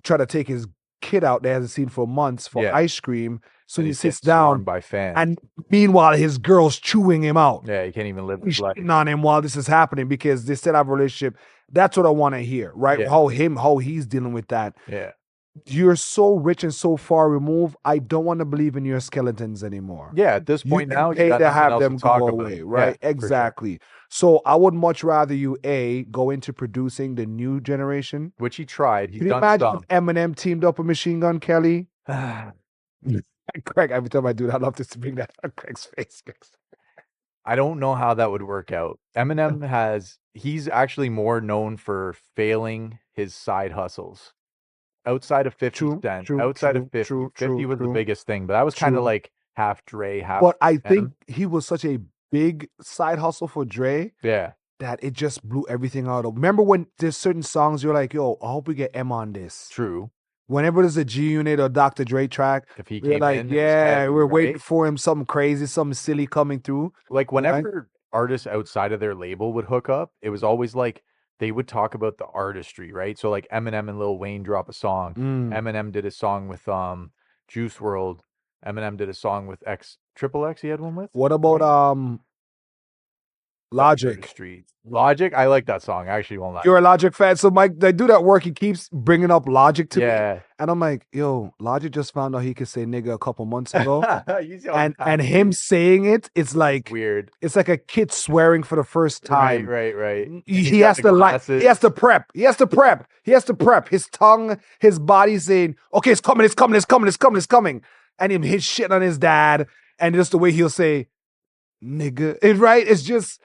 try to take his kid out that hasn't seen for months for ice cream. So and he he's sits getting down stormed by fans. and meanwhile his girl's chewing him out. Yeah, he can't even live He's his life. shitting on him while this is happening because they still have a relationship. That's what I want to hear, right? Yeah. How he's dealing with that. Yeah. You're so rich and so far removed. I don't want to believe in your skeletons anymore. Yeah, at this point now, pay you got to nothing have else them to talk go about. away, right? Yeah, Exactly. So I would much rather you go into producing the new generation. Which he tried. He's Can you done imagine some. if Eminem teamed up with Machine Gun Kelly? Craig, every time I do that, I love to bring that on Craig's face. I don't know how that would work out. Eminem he's actually more known for failing his side hustles. Outside of 50 Cent, outside of 50, 50 was the biggest thing, but that was kind of like half Dre, half. But I think he was such a big side hustle for Dre. Yeah. That it just blew everything out of. Remember when there's certain songs you're like, yo, I hope we get M on this. True. Whenever there's a G Unit or Dr. Dre track, if he we're came like, in, yeah, we're waiting for him, something crazy, something silly coming through. Like whenever artists outside of their label would hook up, it was always like they would talk about the artistry, right? So like Eminem and Lil Wayne drop a song. Eminem did a song with Juice WRLD. Eminem did a song with Triple X. He had one with. What about Logic? Logic, I like that song. I actually won't lie. You're a Logic fan, so Mike, they do that work. He keeps bringing up Logic to me, and I'm like, yo, Logic just found out he could say nigga a couple months ago, and him saying it's like weird. It's like a kid swearing for the first time. Right. He has to he has to prep. He has to prep. His tongue, his body saying, okay, it's coming, and him his shit on his dad, and just the way he'll say, nigga, right? It's just.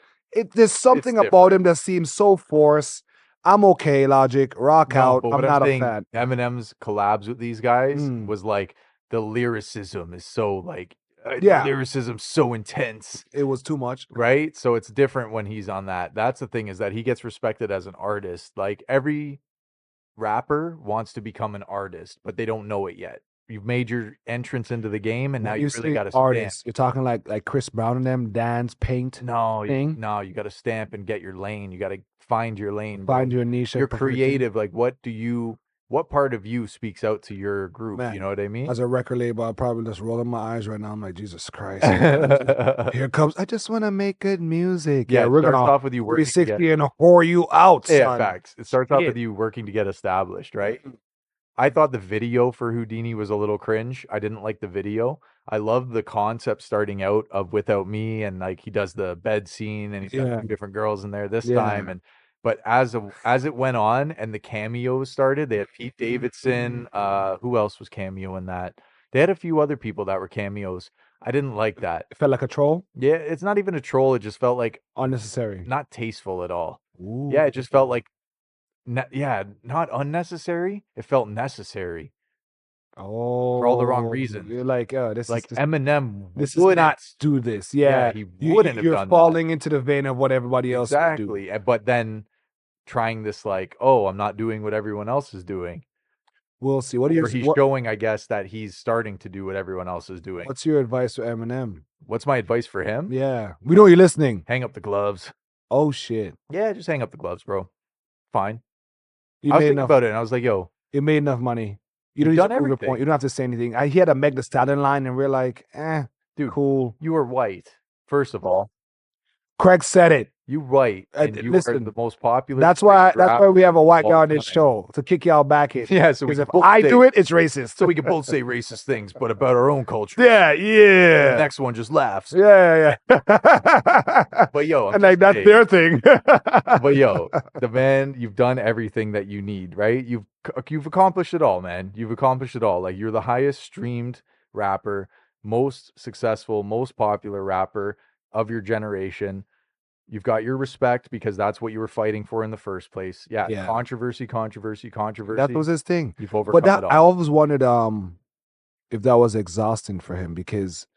There's something about him that seems so forced. I'm okay, Logic. Rock out. I'm not a fan. Eminem's collabs with these guys was like the lyricism is so like lyricism so intense. It was too much, right? So it's different when he's on that. That's the thing is that he gets respected as an artist. Like every rapper wants to become an artist, but they don't know it yet. You've made your entrance into the game, and now you really got to stamp. You're talking like Chris Brown and them, dance, paint. No, you got to stamp and get your lane. You got to find your lane. Find your niche. You're creative. Like, what part of you speaks out to your group? Man, you know what I mean? As a record label, I'm probably just rolling my eyes right now. I'm like, Jesus Christ. Here comes, I just want to make good music. Yeah, we're going to off with you working 360 and whore you out, son. Yeah, facts. It starts off with you working to get established, right? I thought the video for Houdini was a little cringe. I didn't like the video. I loved the concept starting out of Without Me, and like he does the bed scene and he's got 2 different girls in there this time. But as it went on and the cameos started, they had Pete Davidson. Who else was cameo in that? They had a few other people that were cameos. I didn't like that. It felt like a troll? Yeah, it's not even a troll. It just felt like unnecessary. Not tasteful at all. Ooh. Yeah, it just felt like not unnecessary. It felt necessary. Oh, for all the wrong reasons. You're like, this like is Eminem. This is not do this. Yeah, he wouldn't have done You're falling into the vein of what everybody else exactly. do. But then trying this like, oh, I'm not doing what everyone else is doing. We'll see. What do you? Or he's showing, I guess, that he's starting to do what everyone else is doing. What's your advice for Eminem? What's my advice for him? Yeah, we know you're listening. Hang up the gloves. Oh shit. Yeah, just hang up the gloves, bro. Fine. You I was made thinking enough. about it, and I was like, yo, You made enough money. You don't You've need done to prove your point. everything. You don't have to say anything. He had a Meg Thee Stallion line, and we're like, dude, cool. you are white. First of all, Craig said it. you white, and you are listen, the most popular. That's why we have a white guy on this time. show to kick y'all back in. Yeah, so because if I do it, it's racist. So we can both say racist things, but about our own culture. Yeah, yeah. The next one just laughs. Yeah. But yo, and like that's their thing. But yo, the man, you've done everything that you need, right? You've accomplished it all, man. You've accomplished it all. Like, you're the highest streamed rapper, most successful, most popular rapper of your generation. You've got your respect because that's what you were fighting for in the first place. Yeah. Controversy. That was his thing. You've overcome it all. I always wondered if that was exhausting for him, because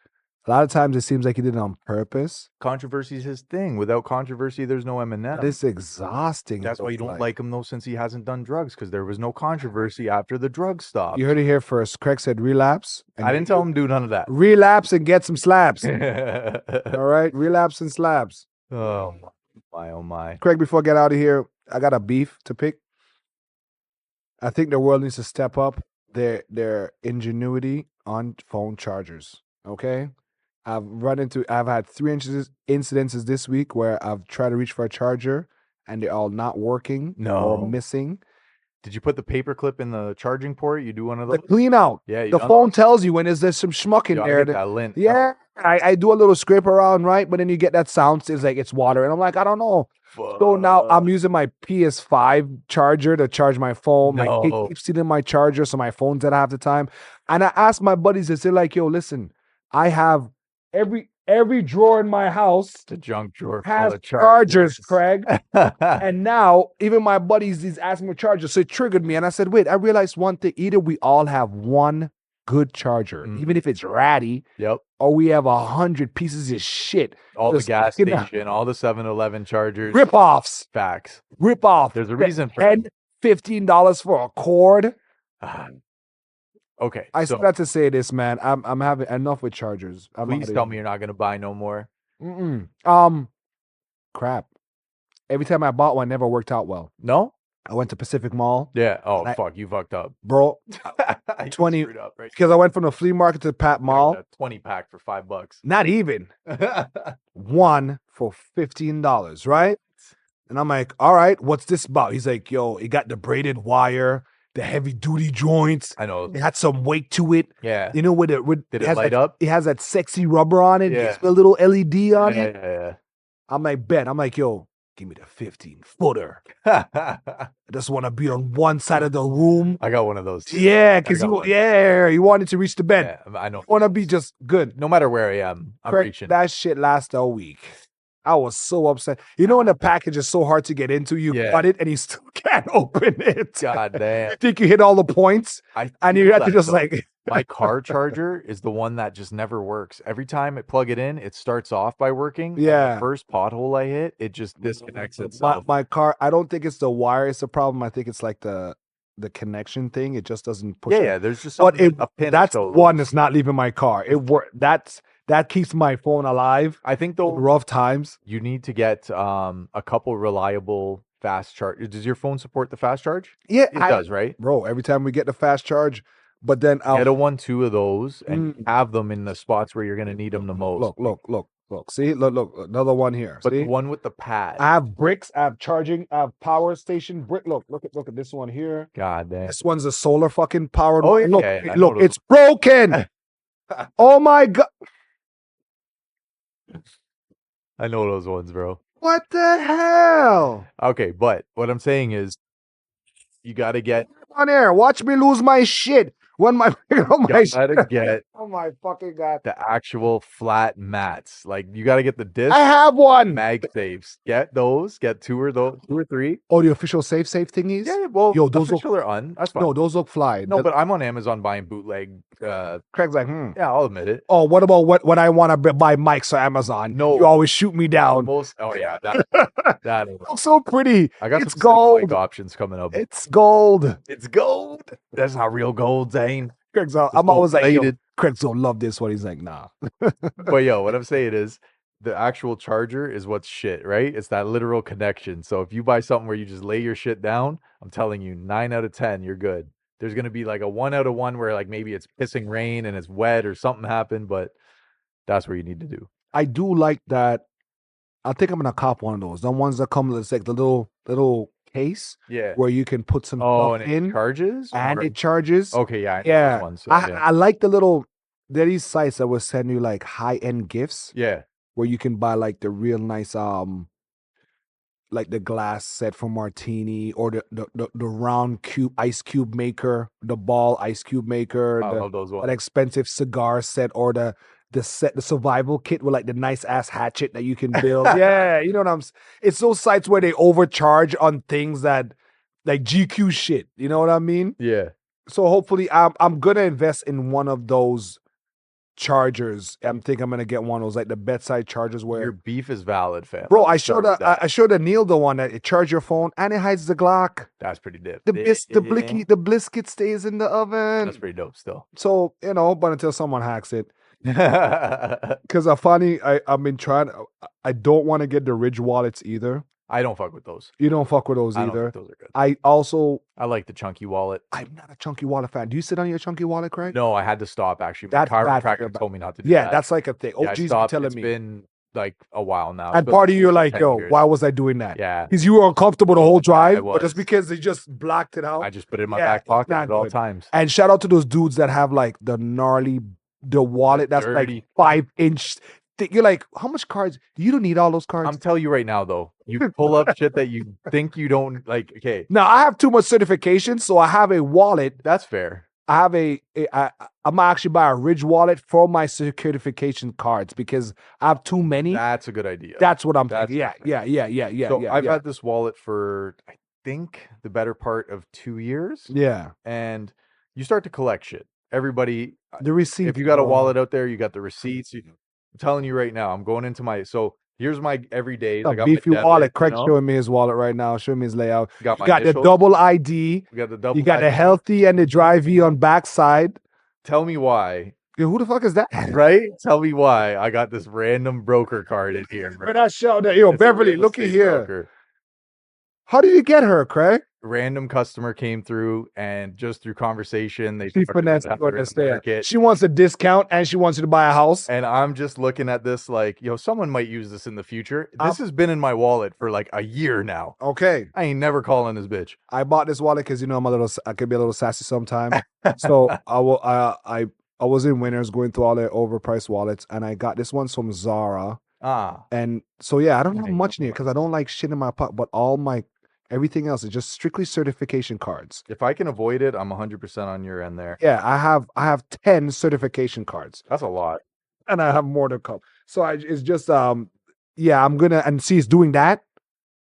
a lot of times it seems like he did it on purpose. Controversy is his thing. Without controversy, there's no Eminem. It's exhausting. That's why you don't like him, though, since he hasn't done drugs, because there was no controversy after the drugs stopped. You heard it here first. Craig said relapse. I didn't tell him to do none of that. Relapse and get some slaps. All right? Relapse and slaps. Oh my, oh my. Craig, before I get out of here, I got a beef to pick. I think the world needs to step up their ingenuity on phone chargers. Okay? I've had 3 incidences this week where I've tried to reach for a charger and they're all not working or missing. Did you put the paper clip in the charging port? You do one of those? The clean out. Yeah. The phone tells you when there's some schmuck in there. That lint. Yeah. I do a little scrape around, right? But then you get that sound. It's like it's water. And I'm like, I don't know. So now I'm using my PS5 charger to charge my phone. My kid keeps stealing my charger, so my phone's dead half the time. And I asked my buddies, they're like, yo, listen, I have every drawer in my house, the junk drawer has chargers, Craig. And now even my buddies, he's asking for chargers. So it triggered me. And I said, wait, I realized one thing. Either we all have one good charger, even if it's ratty, or we have 100 pieces of shit. All the gas station, all the 7-Eleven chargers. Rip-offs. Facts. Rip-off. There's a reason for $10, $15 for a cord. Okay. I still have to say this, man. I'm having enough with chargers. Please tell me you're not going to buy no more. Crap. Every time I bought one, it never worked out well. No? I went to Pacific Mall. Yeah. Oh, fuck. You fucked up. Bro. 20. Because I went from the flea market to Pat Mall. 20-pack for $5. Not even. One for $15, right? And I'm like, all right, what's this about? He's like, yo, it got the braided wire, the heavy duty joints. I know. It had some weight to it. Yeah. You know, did it light up? It has that sexy rubber on it. Yeah. It's a little LED on it. Yeah. I'm like, bet. I'm like, yo, give me the 15-footer. I just want to be on one side of the room. I got one of those too. Yeah, because you wanted to reach the bed. Yeah, I know. You want to be just good. No matter where I am, I'm reaching. That shit lasted a week. I was so upset. You know when the package is so hard to get into, you cut it and you still can't open it. God damn. You think you hit all the points and you have to just like... My car charger is the one that just never works. Every time I plug it in, it starts off by working. Yeah. The first pothole I hit, it just disconnects itself. My car, I don't think it's the wire is the problem. I think it's like the connection thing. It just doesn't push. Yeah, there's just a pin. That's one that's not leaving my car. That keeps my phone alive. I think though, rough times. You need to get a couple reliable fast charge. Does your phone support the fast charge? Yeah, it does, right? Bro, every time we get the fast charge, but then I'll get a 1-2 of those and have them in the spots where you're going to need them the most. Look. See, look, another one here. But see? The one with the pad. I have bricks. I have charging. I have power station brick. Look at this one here. God damn. This one's a solar fucking powered. Oh, yeah. Look, it's broken. Oh my God. I know those ones, bro. What the hell? Okay, but what I'm saying is you got to get on air. Watch me lose my shit. When my gotta get oh my fucking god! the actual flat mats. Like you gotta get the disc. I have one. Mag safes. Get those. Get two or three. Oh, the official safe thingies. Yeah, well, Yo, those official look. or un. That's fine. No, those look fly. No, but I'm on Amazon buying bootleg. Craig's like, Yeah, I'll admit it. Oh, what about when I want to buy mics on Amazon? No. You always shoot me down. Oh yeah, that looks so pretty. I got it's some gold mic options coming up. It's gold. It's gold. That's not real gold, Zane. Craig's I'm always like, yo, Craig's don't love this one. He's like, nah. But yo, what I'm saying is the actual charger is what's shit, right? It's that literal connection. So if you buy something where you just lay your shit down, I'm telling you, 9 out of 10, you're good. There's gonna be like a 1 out of 1 where like maybe it's pissing rain and it's wet or something happened, but that's what you need to do. I do like that. I think I'm gonna cop one of those. The ones that come with like the little case, yeah, where you can put some stuff and in. It charges and it charges. Okay, yeah, yeah. Ones, so, I like the little. There are these sites that will send you like high-end gifts. Yeah, where you can buy like the real nice like the glass set for martini or the round cube ice cube maker, the ball ice cube maker, I love those ones. That expensive cigar set or the survival kit with like the nice ass hatchet that you can build. Yeah, you know what I'm saying? It's those sites where they overcharge on things that like GQ shit. You know what I mean? Yeah. So hopefully I'm gonna invest in one of those chargers. I'm gonna get one of those like the bedside chargers where your beef is valid, fam. Bro, I showed Neil the one that it charges your phone and it hides the Glock. That's pretty dope. The blisket stays in the oven. That's pretty dope still. So, but until someone hacks it. Because I've been trying. I don't want to get the Ridge wallets either. I don't fuck with those. You don't fuck with those I either. Don't think those are good. I like the chunky wallet. I'm not a chunky wallet fan. Do you sit on your chunky wallet, Craig? No, I had to stop actually. My chiropractor told me not to do that. Yeah, that's like a thing. Oh, geez, you're telling me. It's been like a while now. And part of you like, yo, why was I doing that? Yeah. Because you were uncomfortable the whole drive, or just because they just blocked it out? I just put it in my back pocket at all times. And shout out to those dudes that have like the wallet that's like 5-inch. You're like, how much cards? You don't need all those cards. I'm telling you right now, though, you pull up shit that you think you don't like. Okay. Now I have too much certification, so I have a wallet. That's fair. I have I'm gonna actually buy a Ridge wallet for my certification cards because I have too many. That's a good idea. That's what I'm thinking. Yeah. So I've had this wallet for I think the better part of 2 years. Yeah. And you start to collect shit. Everybody, the receipt. If you got a wallet out there, you got the receipts. I'm telling you right now, I'm going into here's my everyday. I got beefy wallet. Craig's showing me his wallet right now. Showing me his layout. You got the double ID. You got the healthy and the dry V on backside. Tell me why. Who the fuck is that? Right? Tell me why I got this random broker card in here. But I showed that. Yo, Beverly, looky here. Broker. How did you get her, Craig? Random customer came through and just through conversation, she finessed She wants a discount and she wants you to buy a house. And I'm just looking at this like, someone might use this in the future. This has been in my wallet for like a year now. Okay. I ain't never calling this bitch. I bought this wallet because I can be a little sassy sometimes. So I was in Winners going through all their overpriced wallets and I got this one from Zara. And so I don't have much in here because I don't like shit in my pocket, but everything else is just strictly certification cards. If I can avoid it, I'm 100% on your end there. Yeah, I have 10 certification cards. That's a lot. And I have more to come. So it's just I'm gonna and see it's doing that.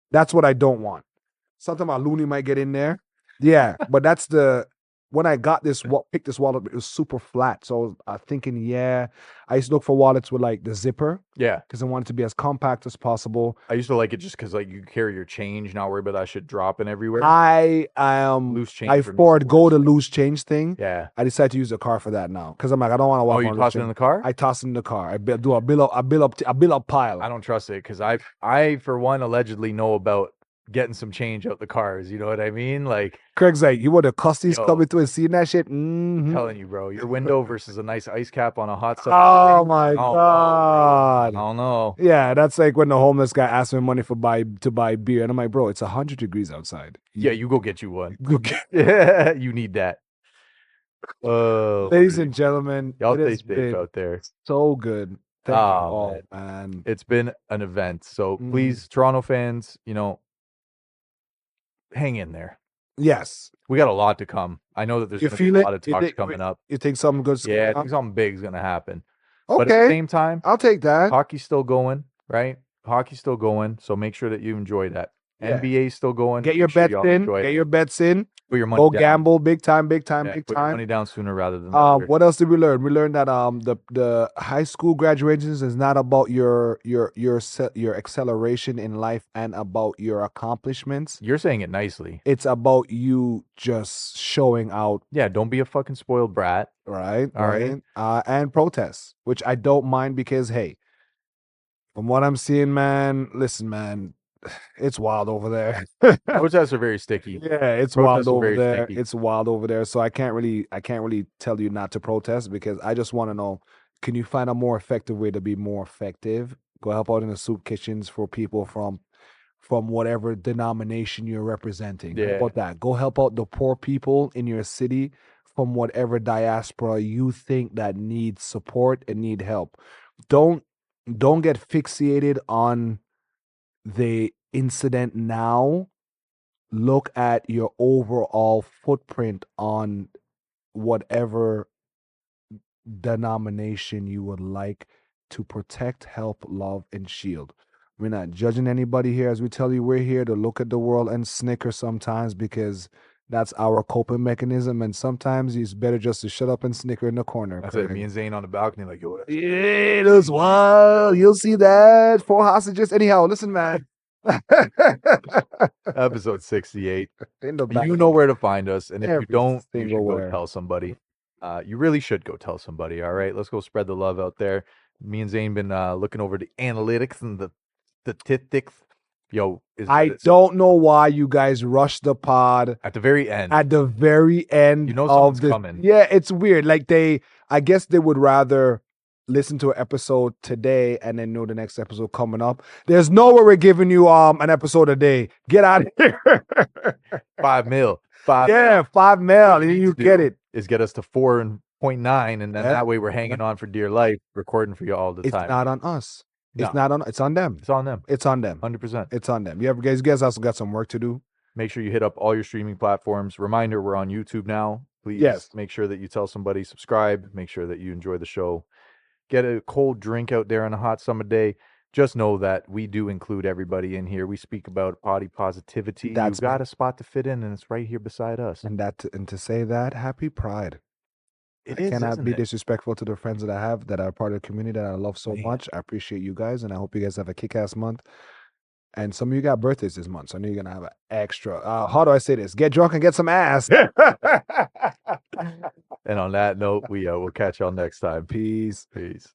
That's what I don't want. Something about Looney might get in there. Yeah, but that's when I got picked this wallet, it was super flat. So I was thinking, I used to look for wallets with like the zipper. Yeah. Because I wanted to be as compact as possible. I used to like it just because like you carry your change, not worry about that shit dropping everywhere. I loose change. I forego the loose change thing. Yeah. I decided to use the car for that now. Because I'm like, I don't want to walk. Oh, you toss it in the car? I toss it in the car. I do a bill up pile. I don't trust it because I for one allegedly know about getting some change out the cars, you know what I mean? Like Craig's like, you want the custies coming through and seeing that shit? I'm telling you, bro, your window versus a nice ice cap on a hot stuff. Oh my god! I don't know. Yeah, that's like when the homeless guy asked me money to buy beer, and I'm like, bro, it's 100 degrees outside. Yeah, you go get you one. Yeah, you need that. Ladies and gentlemen, y'all stay safe out there. So good. Thank you all, man. It's been an event. So please, Toronto fans, hang in there. Yes. We got a lot to come. I know that there's You going to be feel a it? lot of talks coming up. You think something good's Yeah, I coming think up? something big is going to happen. Okay. But at the same time, I'll take that. hockey's still going, right? Hockey's still going, so make sure that you enjoy that. Yeah. NBA's still going. Get your Make sure bets y'all in. enjoy it. Get your bets in. Put your money Go down. gamble big time, big time, Yeah, big put your time. money down sooner rather than later. What else did we learn? We learned that the high school graduations is not about your acceleration in life and about your accomplishments. You're saying it nicely. It's about you just showing out. Yeah, don't be a fucking spoiled brat. Right. All right. And protests, which I don't mind because hey, from what I'm seeing, man, listen, man, it's wild over there. Protests are very sticky. Yeah, it's Protests wild are over very there. sticky. It's wild over there. So I can't really tell you not to protest because I just want to know, can you find a more effective way to be more effective? Go help out in the soup kitchens for people from whatever denomination you're representing. How Yeah. about that? Go help out the poor people in your city from whatever diaspora you think that needs support and need help. Don't get fixated on the incident now. Look at your overall footprint on whatever denomination you would like to protect, help, love, and shield. We're not judging anybody here. As we tell you, we're here to look at the world and snicker sometimes because that's our coping mechanism. And sometimes it's better just to shut up and snicker in the corner. That's it. Me and Zane on the balcony, like, yo, that's Yeah, that's wild. You'll see that. 4 hostages. Anyhow, listen, man. episode 68. In the back. You know where to find us. And if you Every don't, you should single go where. tell somebody. You really should go tell somebody. All right. Let's go spread the love out there. Me and Zane been looking over the analytics and the statistics. Yo, I don't know why you guys rushed the pod at the very end. At the very end, you know something's coming. Yeah, it's weird. Like I guess they would rather listen to an episode today and then know the next episode coming up. There's no way we're giving you an episode a day. Get out of here. 5 mil. 5 mil. And you get it. Is get us to 4.9, and then that way we're hanging on for dear life, recording for you all the time. It's not on us. No. It's on them. It's on them. It's on them. 100%. It's on them. You guys also got some work to do. Make sure you hit up all your streaming platforms. Reminder, we're on YouTube now. Please make sure that you tell somebody, subscribe. Make sure that you enjoy the show. Get a cold drink out there on a hot summer day. Just know that we do include everybody in here. We speak about body positivity. You've got a spot to fit in, and it's right here beside us. And to say that, happy Pride. I cannot be disrespectful to the friends that I have that are part of the community that I love so much. I appreciate you guys, and I hope you guys have a kick-ass month. And some of you got birthdays this month, so I know you're going to have an extra. How do I say this? Get drunk and get some ass. And on that note, we'll catch y'all next time. Peace. Peace.